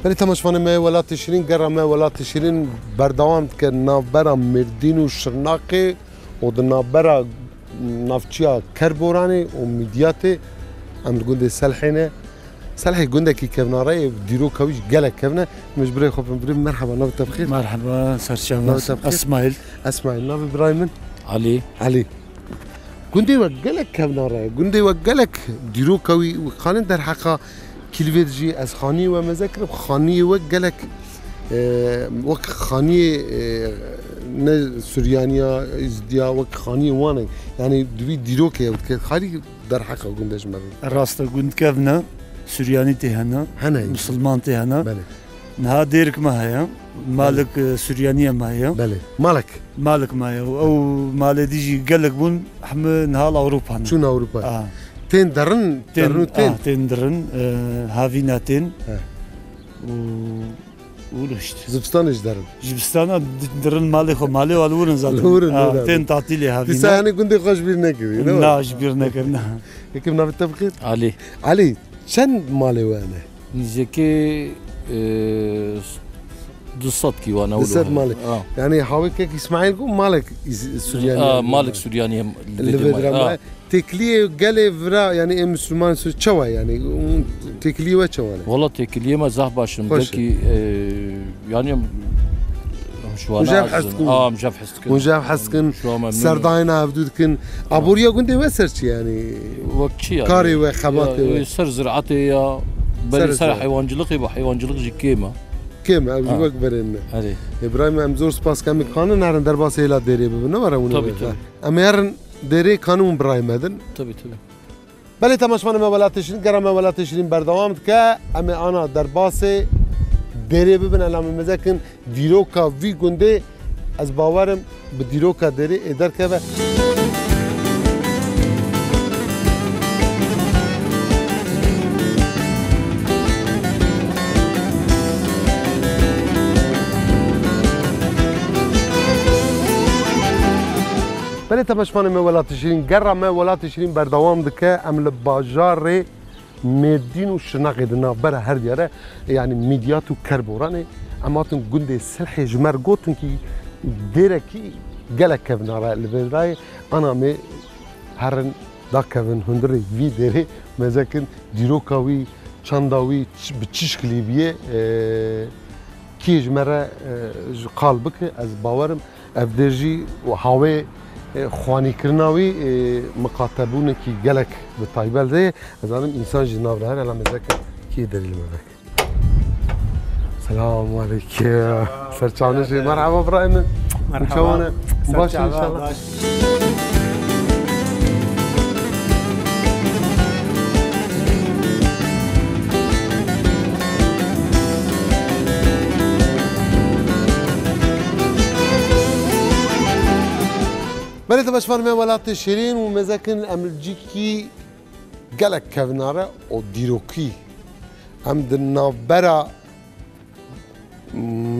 بلی تماشاگران ما ولات شیرین گرم ما ولات شیرین بردوام که نابرا مردین و شرناقه و د نابرا نافچیا کربورانی و میدیاته امر گنده سلحینه سلحی گنده کی کبناره دیرو کویش گله کبنه مجبوری خوبم بریم مرحبا نو تبخیر مرحبا سرشان اسماعیل نو ابراهیم علي گنده و گله کبناره گنده و گله دیرو کوی و خانه در حقا كيلفيدجي از خاني ومذاكر خاني وقالك وك خاني سوريانيا ازديا وك خاني وانا يعني دوي ديروكي خالي در حقه قندش مرة راست قند كافنا سورياني تهنا مسلمان تهنا بله نها ديرك ما هي مالك سوريانية ما هي بله مالك ما هي او مال ديجي قالك بون حمل نها اوروبا شو اوروبا تين درن تين درن هافيناتين ولشت زبستان ايش درن؟ زبستان درن مالي والورن زاد تين تعطيلي هافينا بس يعني كنت خوش بيرنا كذي لا جبرنا كنا هيك بنا بالتبخير علي شن مالي وانا نجيكي دوصات كي وانا دوصات مالك يعني حاويك اسماعيل قوم مالك سورياني مالك سورياني اللي بدرا تكليه قال فرا يعني مسلمان شوا يعني تكليه وشوا والله تكليه ما زاه باشم بلكي يعني مجاب حسكن مجاب حسكن سرداينا بدودكن ابوريا كنت وسرش يعني وكشي كاري وخباتي سر زرعتي يا بل سر حيوانجلقي بحيوانجلق جي كيما ابو اكبر لنا ابراهيم امزور سباس كم كان نارن درباس الى ديري بنورا طبي امير ديري كانوا ابراهيم هذن طبي بله تماشاگران ما ولات شیرین گرم ما ولات شیرین بردوام که انا درباس ديري ببن علام مزاكن ديروكا في گنده از باورم به ديروكا ديري ادار که بله تماشاگران ما ولات شیرین گرم ما ولات شیرین بردوام دکه عمل باجار مردين وشناق دنا برا هر دياره يعني ميديات وكربوراني اماتن گنده سلحي جمر قوتن كي ديركي قالك كفنارا البراي انا مي هرن دا كفن هندري في ديري مزاكن ديروكاوي چانداوي بتشكلي بيه كي جمره قالبك از باورم افدرجي وهاوي خوانی کرناوی مقاطبونه کی گلک به طایبل ده از آن انسان جناب راه الان مزاک کی دلیل مبک سلام علیکم سرچانه شی مرحبا ابراهیم مرحبا باشه ان شاء الله بله تباشفان ما ولات شیرین و مزکن املجیکی گلک کوناره و دیروکی هم در نابرا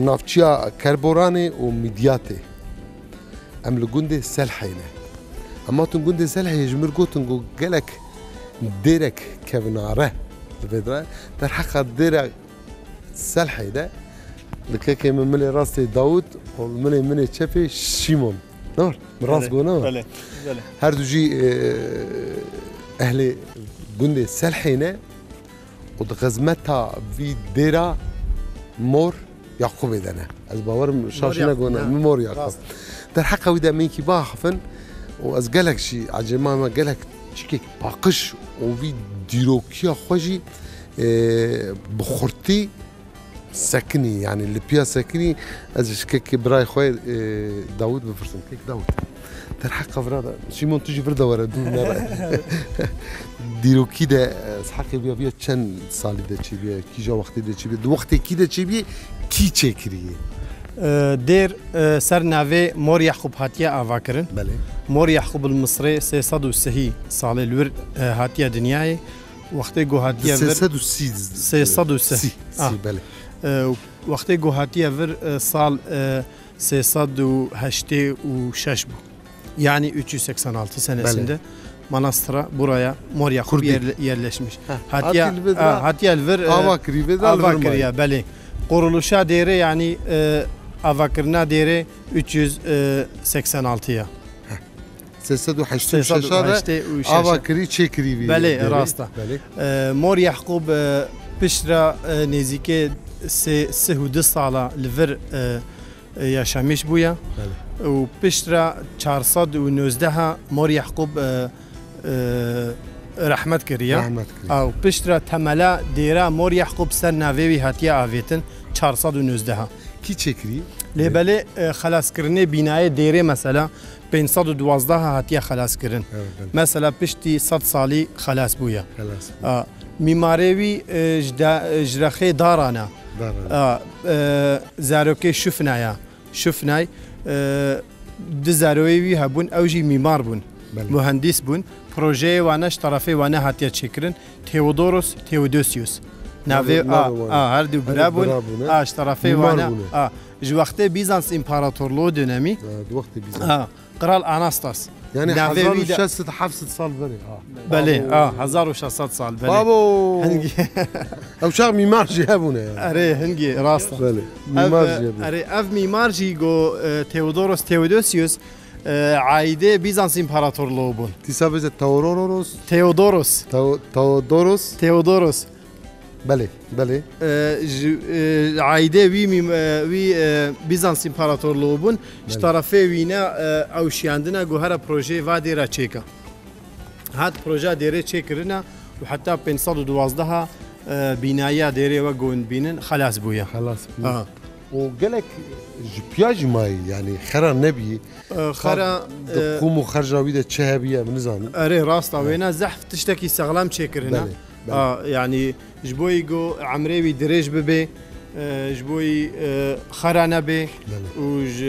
نافچیا کربورانه و میدیاته هم لگونده سلحینه اما تون گونده سلحی جمر گوتن گو گلک دیرک کوناره در حق دیرک سلحی ده لكاكي من ملي راسي داود ومن ملي تشافي شيمون نور من راس قونا بله بله هردو جي اهل قندي سلحينه ودغزمتها في ديرا مور يعقوب دنا از باور شاشنا قونا مور يعقوب در حق ودا ميكي باحفن واز قالك شي عجما ما قالك شكيك باقش وفي ديروكيا خوجي بخورتي سكني يعني اللي بيا سكني از كيك براي خوي داود بفرسم كيك داود ترحق فردا شيمون تجي فردا ورا دون ديرو كده صحكي بيا كان صالي ده تشي بيا كي جا وقت ده تشي بيا وقت كي ده تشي بيا كي تشكري دير سر نافي مور يعقوب هاتيا افاكرن بله مور يعقوب المصري 303 صالي الورد هاتيا دنياي وقت جو هاتيا 306 بله وقتی گوهاتی ور سال 386 بو yani 386 senesinde manastıra buraya Mor Yakup yerleşmiş. Hatiya ver Avakriya beli. Kuruluşa değeri yani Avakrina değeri 386'ya. 386 Avakri çekri beli rasta. Mor Yakup pişra nezike سه ساله لور yaşamış buya. و pişra 419 Mor Yakup rahmet kiriya. او pişra temela dira Mor Yakup ser navevi hatiye avetin 419. Ki çekri? Lebeli xalas kirine binaya dere mesela 512 hatiye xalas kirin. Mesela pişti 100 sali xalas buya. میماروی جرخه دارانه زاروکی شفنای د زاروی هبون اوجی میمار بون مهندس بون پروژه وانش طرفه وانه هاتیه چکرن تئودوسیوس ناوی هر دو برابون اش طرفه وانه جو وقت بیزانس امپراتورلو دنمی قرال اناستاس يعني 1600 سال بله 1600 سال بله بابو او شاغ ميمارجي هابونا يعني اري هنجي راستا بله ميمارجي اري اف ميمارجي جو تيودوسيوس عايده بيزانس امبراطورluğu بون تسابز تيودوروس بله بله عايده وي بيزانس امبراطورluğu بون طرفه وينا او شياندنا جو هر بروجي واديرا تشيكا هاد بروجا ديري تشيكرنا وحتى 512 بنايه ديري وجون بينن خلاص بويا خلاص وقالك جبياج ماي يعني خرا نبي خرا قوموا خرجوا ويدا تشهبيه من زمان اري راستا وينا زحف تشتكي استغلام تشيكرنا يعني جبوي جو عمري دريج ببي جبوي خرانه بي وج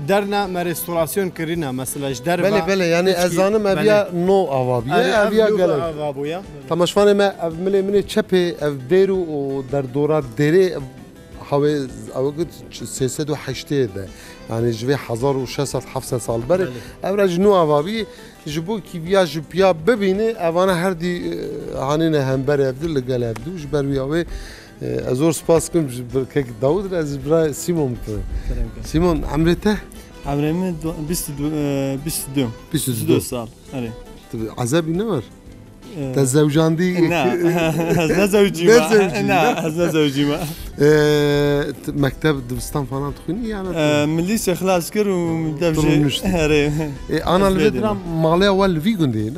درنا ما ريستوراسيون كرينا مثلا جدر بله يعني اذان ما بيا نو اوابيا ابيا قال تماشفانه ما من تشبي افديرو ودر دورات ديري حوالي اوقات 308 ده يعني جوي 1600 سال بري ابرج نو اوابي جبو كي بياج بيا ببينه اوانا هردي هانينا هم بري عبد قال عبدو جبروي اوي ازور سباس كم كيك داود از برا سيمون سيمون عمرته عمري 22 سال اري عذابي نور تزوجان دي لا زوجي لا زوجي ما مكتب دبستان فلان تخوني يعني مليس خلاص كر ومدبجي انا الفيدرا مالي اول في قندي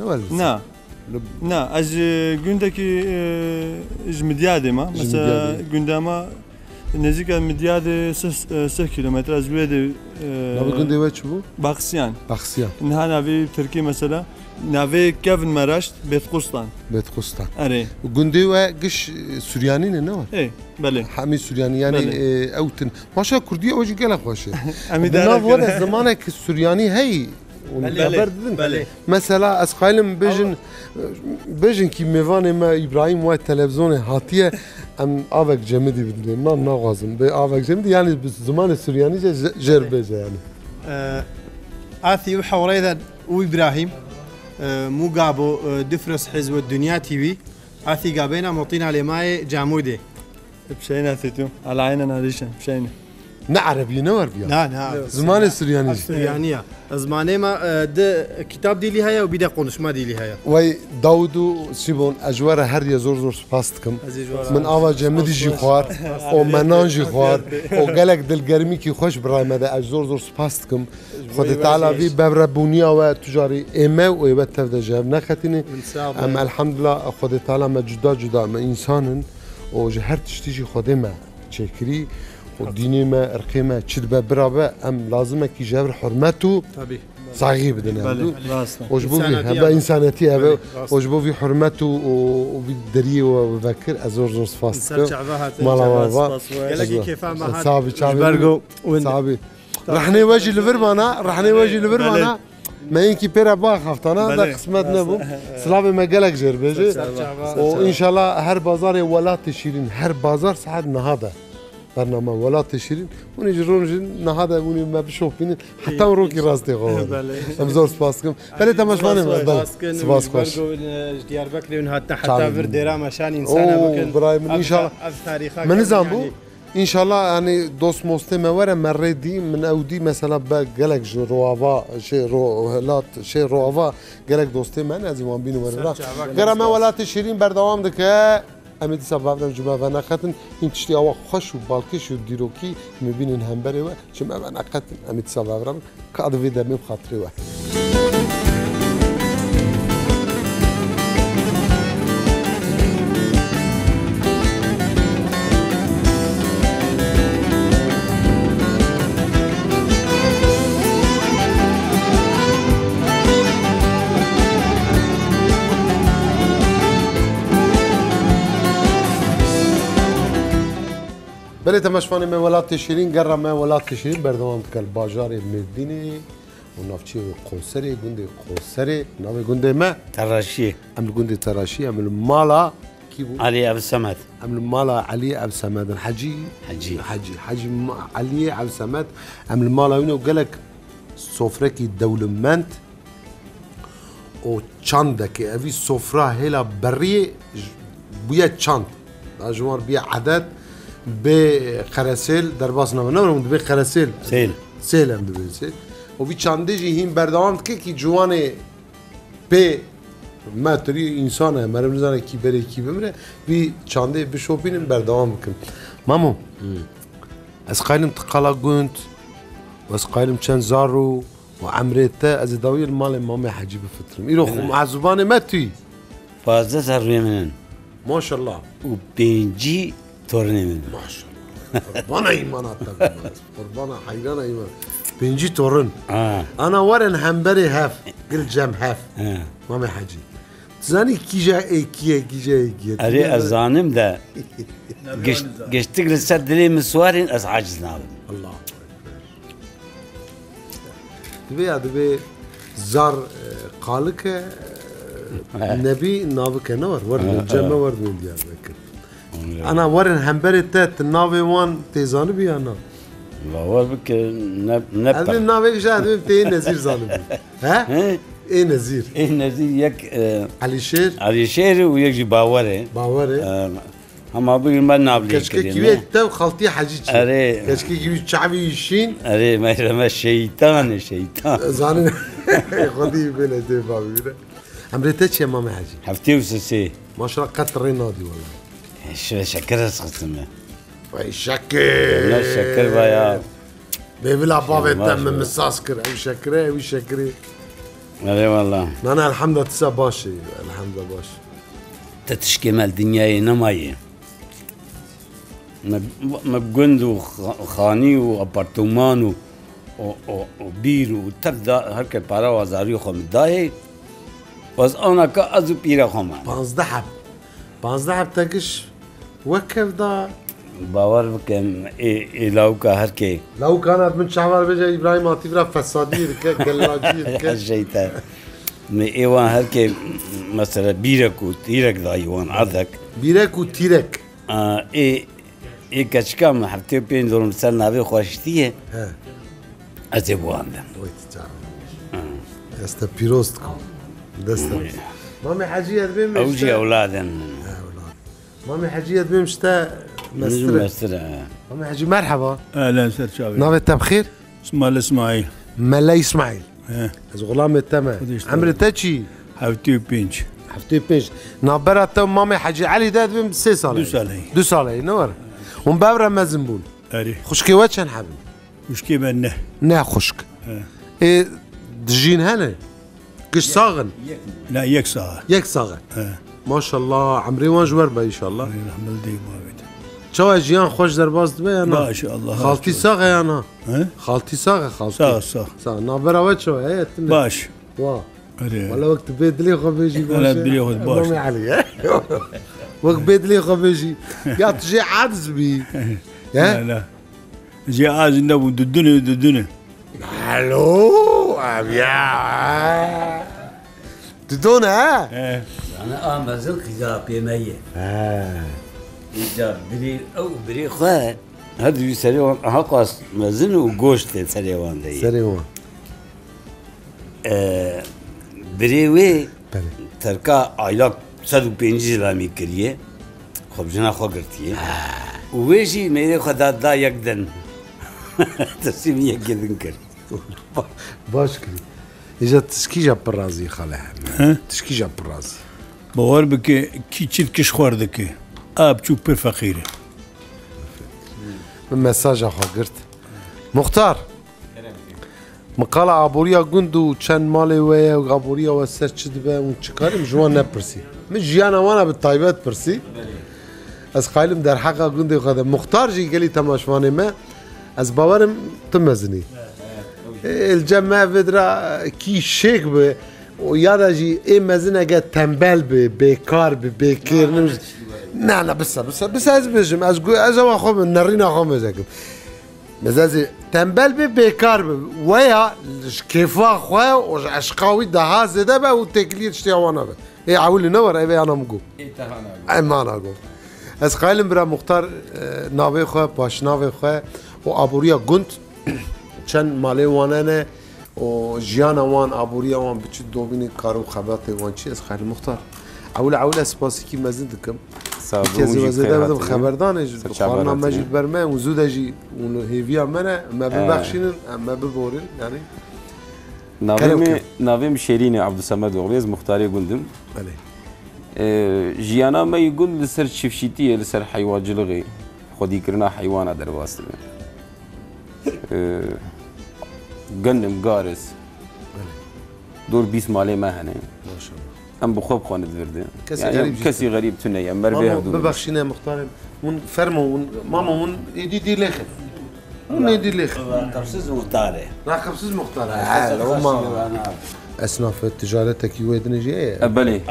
نا از gündeki مدياده ما مثلا gündama نزيك مدياده 6 كيلومتر از بيد لا بقندي وش بو باقسيان نهانا في تركيا مثلا ناوی کفن مراشت بیت قسطان اره قندي وقش سورياني نه ايه بله حامي سورياني يعني اوتن ماشا كردي اوجي قال خوشه انا ولا زمانك السورياني هي ونخبر ددن مثلا از قايلم بيجن كي ميفان ما ابراهيم و تلفزيون هاتيه ام افك جمدي بدل ما نغازم بافك جمدي يعني بالزمان السورياني جربجه يعني اثي وحوريدا وابراهيم مو قابو دفرس حزب الدنيا تي في اثي قابينا موطينا لماي جامودي بشينا ثيتو على عيننا ليش بشينا نعربي نور بيا لا زمان السورياني السوريانية زماني ما ده كتاب ديلي هيا وبيدا قونش ما ديلي هيا وي داودو سيبون اجوار هر زور سپاستكم من اوا جمدي جي خوار او منان جي خوار او قالك دلگرمي كي خوش براي مده اجزور سپاستكم خد تعالى في ببربونيا و تجاري ايما و يبت تفد جاب نختني اما الحمد لله خد تعالى ما جدا ما انسان او جهر تشتيجي خدمه شكري وديني ما ارقيمه تشد برابه ام لازمه كي جابر حرمته صغير بدنا وجبوا في هذا انسانيتي هذا وجبوا في حرمته وفي الدري وذكر ازور فاست مالا كيف ما صعب صعب رح نواجه لفرمانا ما ينكي بيرا باخ هفتانا دا قسمتنا بو سلابي ما قالك جربجي وان شاء الله هر بازار ولا تشيرين هر بازار ساعد نهضه برنامه ولا تشيرين ونجرون نهضه وني ما بشوفين حتى وروكي راستي غور امزور سباسكم بلي تماشفاني سباس خوش ديار بكري ونهات حتى فرديرا مشان انسان بكن برايم ان شاء الله من زامبو ان شاء الله يعني دوست مستمع ورا مريدي من اودي مثلا قالك روافا شي روافا قالك دوستي من از وان بينو ورا غير ما ولا تشيرين بردوام دك امید سبب جمعه و نقطن این تشتی آوا خوش و بالکش و دیروکی میبینین هم بره و جمعه و نقطن امید سبب رم کاد ویدر میم خاطری و بله تماشفانی من ولات شیرین گرم من ولات شیرین بردوام کل بازار مردینی و نافچی قوسری گنده قوسری ناوی گنده ما تراشی عمل گنده تراشی عمل مالا كيبو علي أبو السمد عمل مالا علي أبو السمد الحجي حجي علي أبو السمد عمل مالا هنا وقالك سفركي دولمنت و چندك أبي سفرة هلا بريه بيا چند أجمار بيا عدد بخرسيل درباس نمون بخرسيل سيل هم بسيل وفي چنده جي هم بردوام كي جوانه به ما تري انسانه مرم نزانه کی بره کی بمره بی چنده بشوپینم بردوام بکن مامو از قايلم تقلا گوند و از قايلم چند زارو و عمرته از داوی المال مامي حجي بفطرم ایرو معزبانه ما توی 15 سروي منن ما شاء الله و بينجي تورني منن ما شاء الله قربانا ايمانات قربانا حيرانا ايمان بينجي تورن انا ورن همبري هاف قل جام هاف مامي حجي زاني كيجا كيجا اري ازانم ده قشتك للسدلي مسوارين از عاجزنا الله دبي زار قالك نبي نابك نور ورد جمع ورد من ديار ذكر انا ورن همبري تات نابي وان تيزان بي انا الله وربك نبقى هذا نابي شاهد بتي نزير ظالم ها ايه نزير يك علي شير ويجي باوري هم ابي ما نابلي كشكي كيوت تو خلطي حاجي اري كشكي كيوت شعبي يشين اري ما الشيطان زاني خدي بلا دفا عمرتك يا ماما حاجي حفتي وسسي ما شاء الله قطري نادي والله شو شكر اسختمه واي شكر شكر بايا بيبلا بابا تم مساسكر او شكري او شكري اي والله انا الحمد لله تسا باشي الحمد لله باشي تتشكي مال دنياي نماي ما بجند وخاني وابارتمان وبير وتبدا هكا بارا وزاريو خم داي بس انا كازو بيرا خم 15 تكش وكف دا باور بکەم ئێلاوکە هەرکێ لو كانت من شعبان بيجي ابراهيم عطيفرا فسادي قلاجي شەیتە ئێوان هەرکێ مەسەرە بیرەک و تیرەک دایوان عەدەک بيرك وتيرك ئێ کەچکام هەفتێ پێنج دڵم سەر ناوێ خۆشتیە ئەزێ بواندم دست بيروستكم دست مامي حاجية بيم ئەوجی ئەولادن مامي حاجية بيم شتا مەسترە مامي حاجي مرحبا اهلا سر شاوي نافت بخير اسمه اسماعيل ملاي اسماعيل از غلام التمام عمري تاتشي هاوتي بينج حفتي بيش نابرا تو مامي حاجي علي داد بيم 6 سال 2 سالي 2 سال نور ومن بابرا مازنبون اري خشكي واتشن حبل وشكي بنه نا خشك ايه دجين هنا كش صاغن لا يك ساعة يك صاغن ما شاء الله عمري وان جوربا ان شاء الله نحمل ديك مابد شو اجيان خوش درباز دبي انا ما شاء الله خالتي صاغه انا خالتي صاغه خالتي صاغه نابرا واتشو هي باش واه اري ولا وقت بيد لي خو بيجي انا بدي اخذ باش مامي علي وقت بيد لي خو بيجي قاعد تجي عادز بي لا لا جي عايز النبو ضدنا الو يا تدون ها انا مازال خزا بيمية إذا بري أو بري خا هذا يسريون هقص مازن وجوشت سريوان ده سريوان بريوي تركا علاق صدق بينجي لامي كريه خب جنا خاطرتيه ويجي ميري خدا دا يقدن تسمي يقدن كر باش كري إذا تسكي جاب الرازي خالها تسكي جاب الرازي باور بك كي تشيل كش خوردك شو بير فقيره مساج اخو قرت مختار مقالة عبورية قندو چند مالي ويا وعبورية وسر چدبه ونشكارم جوان نبرسي مش جيانا وانا بالطيبات برسي از قايلم در حقا قندو خدا مختار جي قالي تماشواني ما از باورم تمزني الجمع فدرا كي شيك به ويادا جي اي مزنه قد تنبل به بيكار به بيكير نمز لا بس از بجم از اخو نرينا اخو مزاكم مزازي تنبل به بيكار به ويا كيفا خويا وعشقاوي ده زده به وتكلير شتيوانا به اي عولي نور اي انا مقو اي ما انا اقول از قايلم برا مختار ناوي خويا باش ناوي خويا وابوريا قنت چند مالی وانه و جیانا وان آبوریا وان بچه دوبینی کارو خبرت وان چی از خیلی مختار اول سپاسی کی مزید کم کسی وزیده بدم خبردانش خانم مجید برمه و زود اجی اون هیویا منه ما ببخشین ما ببورین یعنی ناویم شیرین عبدالصمد وغلیز مختاری گندم جیانا ما يقول لسر شفشيتيه لسر حيوان جلغي خدي كرنا حيوانات درباست قنم قارس دور 20 مالي ما هنا ما شاء الله ام بخوب خانه ورده يعني كسي غريب تنيا مربيه ببخشينا مختار من فرمو ماما من يدي لخت من يدي لخت قبسز مختاره لا قبسز مختاره هما اصناف تجارتك يودني جاي ابلي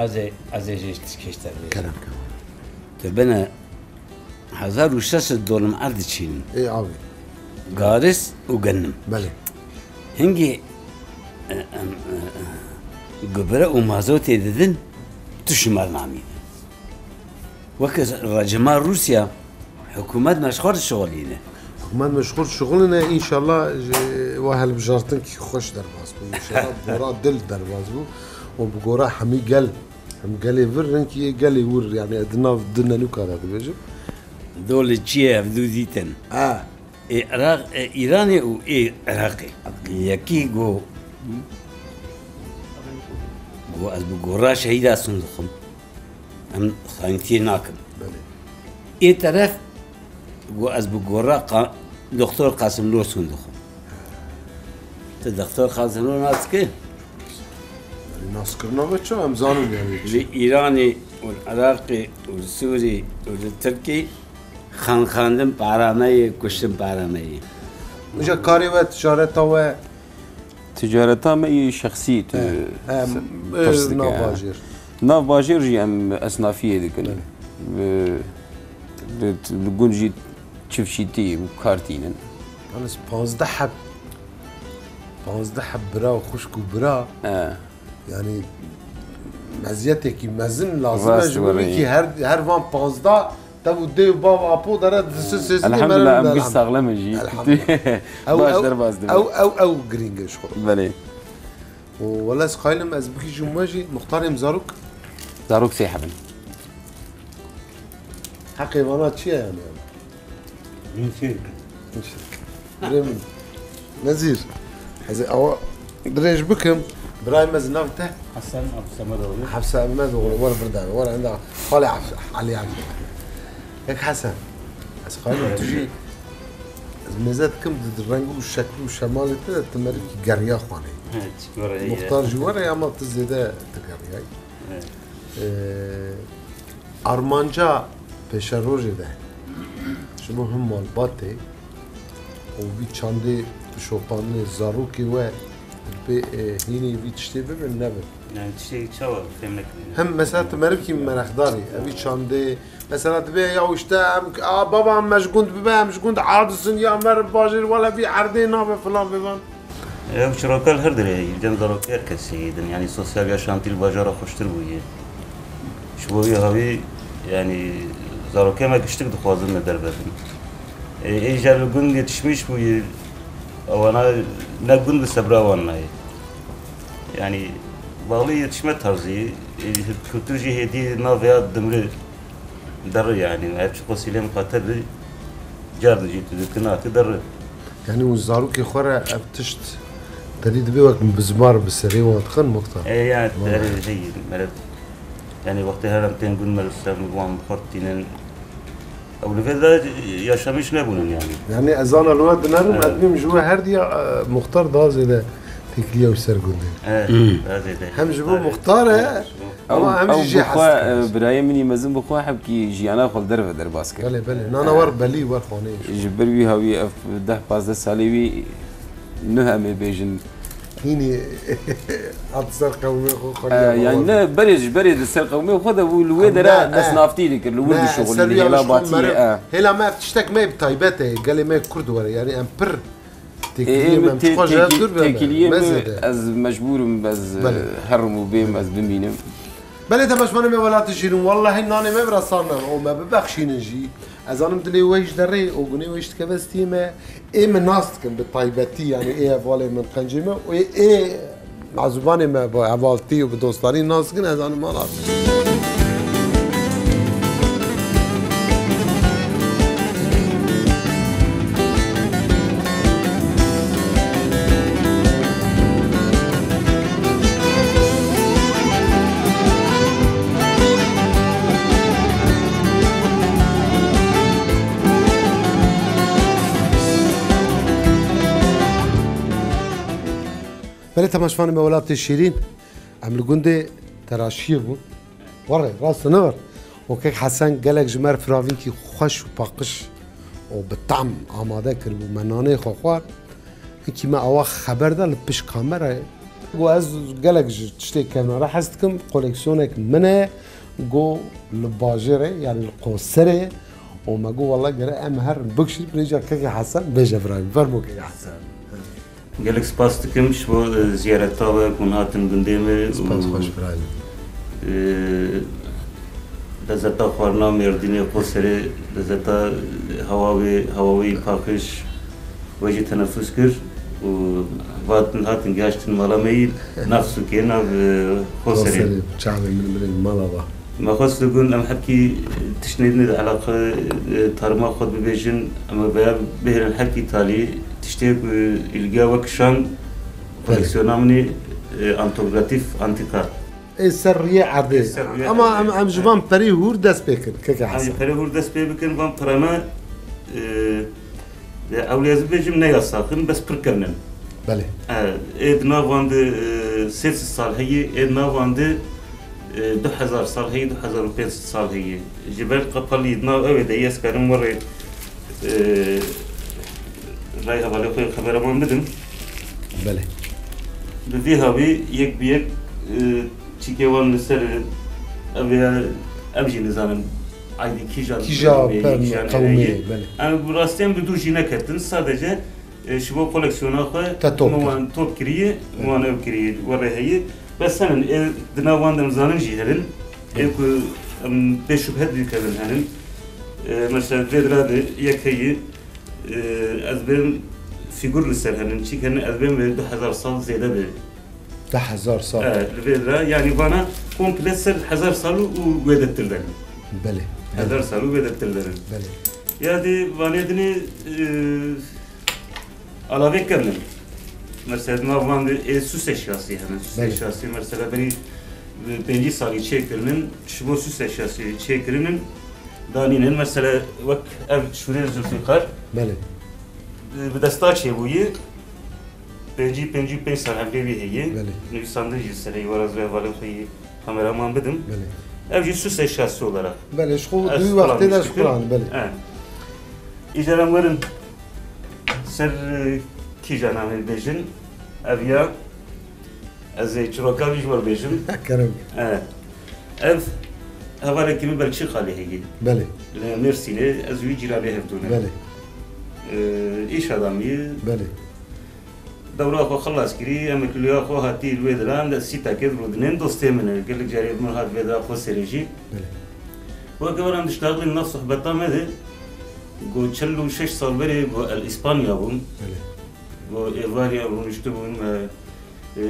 ازي جيش تشكيشتر كلام تبنا 1600 دولار عرض تشين اي عاوي قارس وقنم بلي هنجي قبرة ومازوت يددن تشمال نعمين وكذا رجمال روسيا حكومات مشغول شغلينا حكومات مشغول شغلنا ان شاء الله واهل بجارتن كي خوش درباز ان شاء الله بورا دل درباز وبقورا حمي قال هم قال يفرن كي قال يور يعني دنا لوكا هذا بيجي دول تشيه بدو ديتن عراق ايراني و عراقي يكي جو از بقورا شهيدا صندوقهم هم خاينتين ناكم اي طرف جو از بقورا دكتور قاسم نور صندوقهم الدكتور قاسم نور ناسكي الناس كرنا بتشو هم زانوا يعني الايراني والعراقي والسوري والتركي خاندم بارامي كشتم بارامي مش كاري وتجارته و تجارتها ما شخصية ناف باجير جي ام اصنافية ديكن لقون جي تشفشيتي وكارتينن أنا 15 حب برا وخشك وبرا يعني مزيتك مزن لازم أجيبك هر فان 15 تبو دي بابا أبو درات الحمد لله أم قصة أغلى من جي أو جرينجش بلي والله سقايلم أزبكي جماجي مختار مزاروك زاروك سيحبن حقي وانا شيء يعني من شركة بريمن نزير حزي أو دريج بكم براي مزنافته حسن أبو سمر حسن أحمد ورا بردان ورا عندها خالي علي عبد هيك حسن سقايلم تجي ميزات كم ضد الرنج والشكل والشمال تمرك قرية خواني مختار جواري يا ما تزيد تقرية أرمانجا پیش روزی ده شما هم مالباته و بی چنده شوپانه زاروکی و به هینی بی تشتی ببین نبود نه تشتی چاو فهم نکنی هم مثلا تمرب کی مرخداری بی چنده مثلا تبی یا وشته بابا هم مشغول ببین مشغول عادسن یا مر باجر ولا بی عرضه نابه فلان ببین یا شراکال هر دری جن زاروکی هر کسی دن یعنی سوسیال یا شانتیل باجارا خوشتر بویه شبابی هاوی yani zarokema güçlük dixwazim me derbedin. Êjar li gund yetişmiş bûye ewana ne gund bi sebra wan nayê. Yani bağlı yetişme tarzı kültür jî hêdî nav ya dimri derir yani. Ev çi qosilê miqate bi car dijî tu dikin hatî derir. Yani o zarokê xwe re ev tişt derî dibe wek bizmar bi serê wan dixin muxtar. Yani derê jî yani وقتی هرم تنگون مرسم وام خورتینن اول فدا yaşamış ne bunun yani. Yani ezan alvat dinarım admim jua her diye muhtar daha zede tekliye ve sergunde. Hem jibu muhtar ama hem jiji حس. برای منی مزن بخوا حب کی جیانا خل در و در باس کرد. بله بله نانا ور بلی ور خانه. جبر بی هاوی 10-15 سالی وی نه همه بیجن هینی عطسر قومی خو يعني لا بريد السر قومي وخذا والويد راه ناس نافتي لك الولد الشغل اللي لا باتي هلا ما تشتك ما بطيبته قال لي ما كرد ورا يعني ام بر تكليم تخرج تكليم از مجبور از حرم وبيم از بمينم بله تماش من ولا تجيرون والله انني ما برصانا وما ببخشي نجي اذا دلي ويش دري وقني ويش كبستي ما اي من ناستكم بالطيبتي يعني ايه فولي من قنجمه وايه عزباني ما بعوالتي وبدوستاني ناسكن اذا ما ناس بله تماشفاني بولات شيرين عمل جندي تراشيبو ورا راس نور وكيك حسن قالك جمار فراوين كي خوش وباقش وبالطعم آماده كربو منانه خوار كي ما أوا خبر ده لبش كاميرا وأز قالك تشتري كاميرا حستكم كوليكسيونك منه جو لباجرة يعني القوسرة وما جو والله جرا أمهر بكشي بريجا كيك حسن بيجا فراوين فرمو كيك حسن gelek spas dikim şu ziyareta ve kunhatın gündemi spas hoş bravo dezeta xwarna merdini qosere dezeta havavi pakış ve jî teneffüs kir û vatin hatin gaştin malameyî nafsu kê nav qosere çavê min mala va ما خاص لقون أم حكي تشنيدني علاقة ترما خد ببيجن أما بهرن حكي تالي تشتيك إلقا وكشان كوليكسيونامني أنتوغراتيف أنتيكار السرية عادية أما أم جبان بري هور دست بكن كيك حسن بري هور دست بكن بام برما أولياء بيجم نيا ساكن بس بركنن بله إدنا واند 6 سال هي إدنا واند 2000 سال هي 2500 سال هي جبال قبلي دنا أبدا يسكرم مرة رايها بالي خبر ما مدن بله بفيها بي يك بيك تيكيوان نسر أبي أمشي نزانم عادي كيجا قومي بله انا براستين بدو جينا كتن sadece شباب كولكسيونا خو موان توب كريه موان كريه ورا هي بس انا دنا واندم زانن جيهرن اكو بشبهه دي كبن هنن مثلا فيدراد يكهي ازبن فيجور لسر هنن شي كان ازبن 2000 سال زياده ب 1000 سال الفيدرا يعني بانا كومبليت سر 1000 سال وودت لنا بله 1000 سال وودت لنا بله يا دي والدني على فكرة مثلا ما باند سوس شخصي هنا سوس شخصي مثلا بري بيجي صاري شكرنن شبو سوس شخصي شكرنن دانين مثلا وقت شوري زلفقار بله بدستاش يبوي بيجي بيسال عبدي هي نيساند جسري ورز ولا في كاميرامان بدم بله أبجي سوس شخصي ولا بله شو دو وقت ده شكرا بله إجازة مرن سر كيجانا من بيجن أبيا أزاي شروكا بيجور بيجن كرم أف هذا كم بالشيء خالي هي بله لا ميرسي له أزوي جرا به بدونه بله إيش هذا مي بله دورة أخو خلاص كري أما كل يوم أخو هاتي الويدران ده سيتا كده رودنين دوستي منه قال لك جاري من هاد الويدرا أخو سريجي بله وكمان عم نشتغل الناس صحبتنا ماذا قو تشلو 6 سال بري قو الإسبانيا بون قو إيفاريا بون يشتبون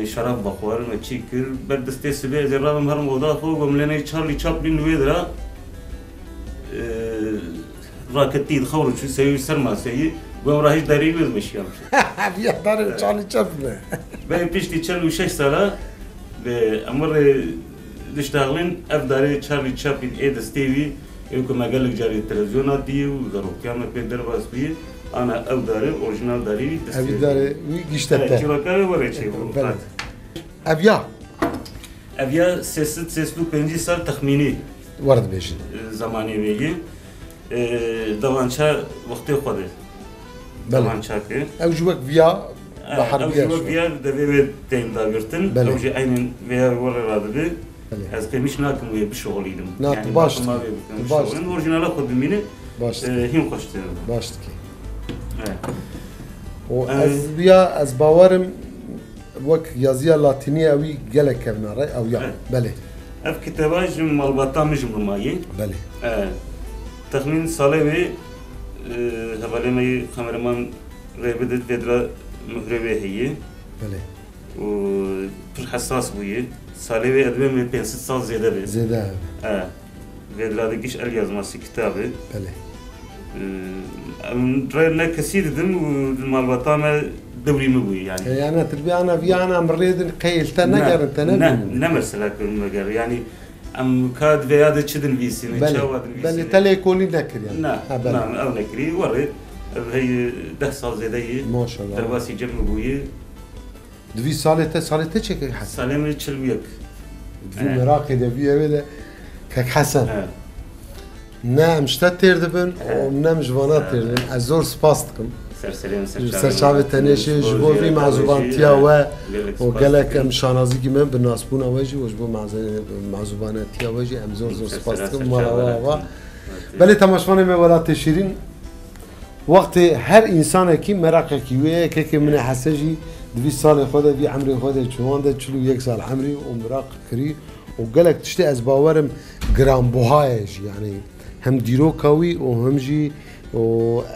شراب بخور ما تشيكر بدستي سبيع زي رابم هرم وضافو قو ملينا تشارلي تشابلين ويدرا راكتي دخورو شو سيو سرما سيي قو راهيش داري بيز مشيام بيا داري تشارلي تشابلين باي بيشتي تشلو 6 سالا بأمر دشتغلين أفداري تشارلي تشابلين دستيوي يمكن ما قال لك جاري التلفزيونات دي وضرب كامل بيدر باس بيه أنا أو داري أوريجينال داري أبي داري ويجشتته شراكة ورا شيء أبيا سيستو بنجي سال تخميني ورد بيجي زماني بيجي دوانشا وقت خده دوانشا كه أو جوك بيا بحر بيا أو جوك بيا دبي تين داغرتن أو جي عين بيا ورا رادبي از قيمش ناكم ويا بشغليدم يعني باش باش اوريجينال اخذ بمينه باش هيم قشت باش كي و از بيا از باورم وك يازيا لاتينيه وي قالك كبنا راي او يا بله اف كتاباج مالباتا مجمع ماي بله تخمين صالوي هبالي مي كاميرامان ريبدت فيدرا مهربه هي بله و حساس بويه سالوي أدوم من 5 سال زيادة به زيادة فيدرا دقيش اليازماسي كتابه بله رأينا كثير دن والمالبطة ما دوري مبوي يعني أنا تربي أنا في أنا مريض قيل تنقر تنقر نمرسلا كل مجر يعني أم كاد فيادة شدن بيسي بله تليكوني نكر يعني نعم أو نكري ورد هي 10 سال زيادة ما شاء الله درباسي جم مبوي دوی سالته چه که حسن؟ سالم چلویک. دوی مراقی دویه بده که حسن. نه مشتت تردبن و نه مجوانات تردبن. از زور سپاس دکم. سرچاوه تنیشه جبوی معذوبان تیا و گلک مشانازی که من بناسبون آوازی و جبو معذوبان تیا آوازی ام زور سپاس دکم مراوا. بله تماشاگران ولایت شیرین وقت هر انسان کی مراقی کیه که من حسجی 2 سال خدا بی عمری خدا چوان ده 41 سال عمری و مراق کری و گلک تشتی از باورم گرام بوهایش یعنی هم دیرو کاوی و هم جی و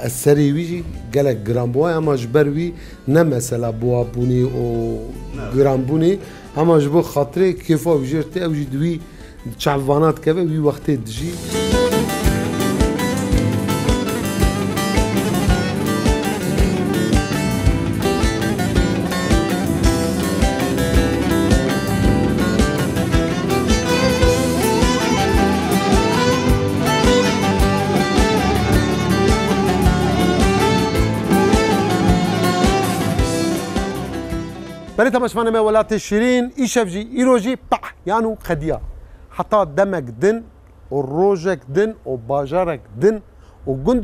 اثری ویجی گلک گرام بوهای اما جبر وی نه مثلا بوابونی و گرام بونی اما جبو خاطره کیفا ویجرته او جی دوی چعوانات که وی وقت دجی بله تماشاگران ما ولایت شیرین ایشفجی ایروجی پا یانو خدیا حتی دمک دن و روزک دن و باجارک دن و گند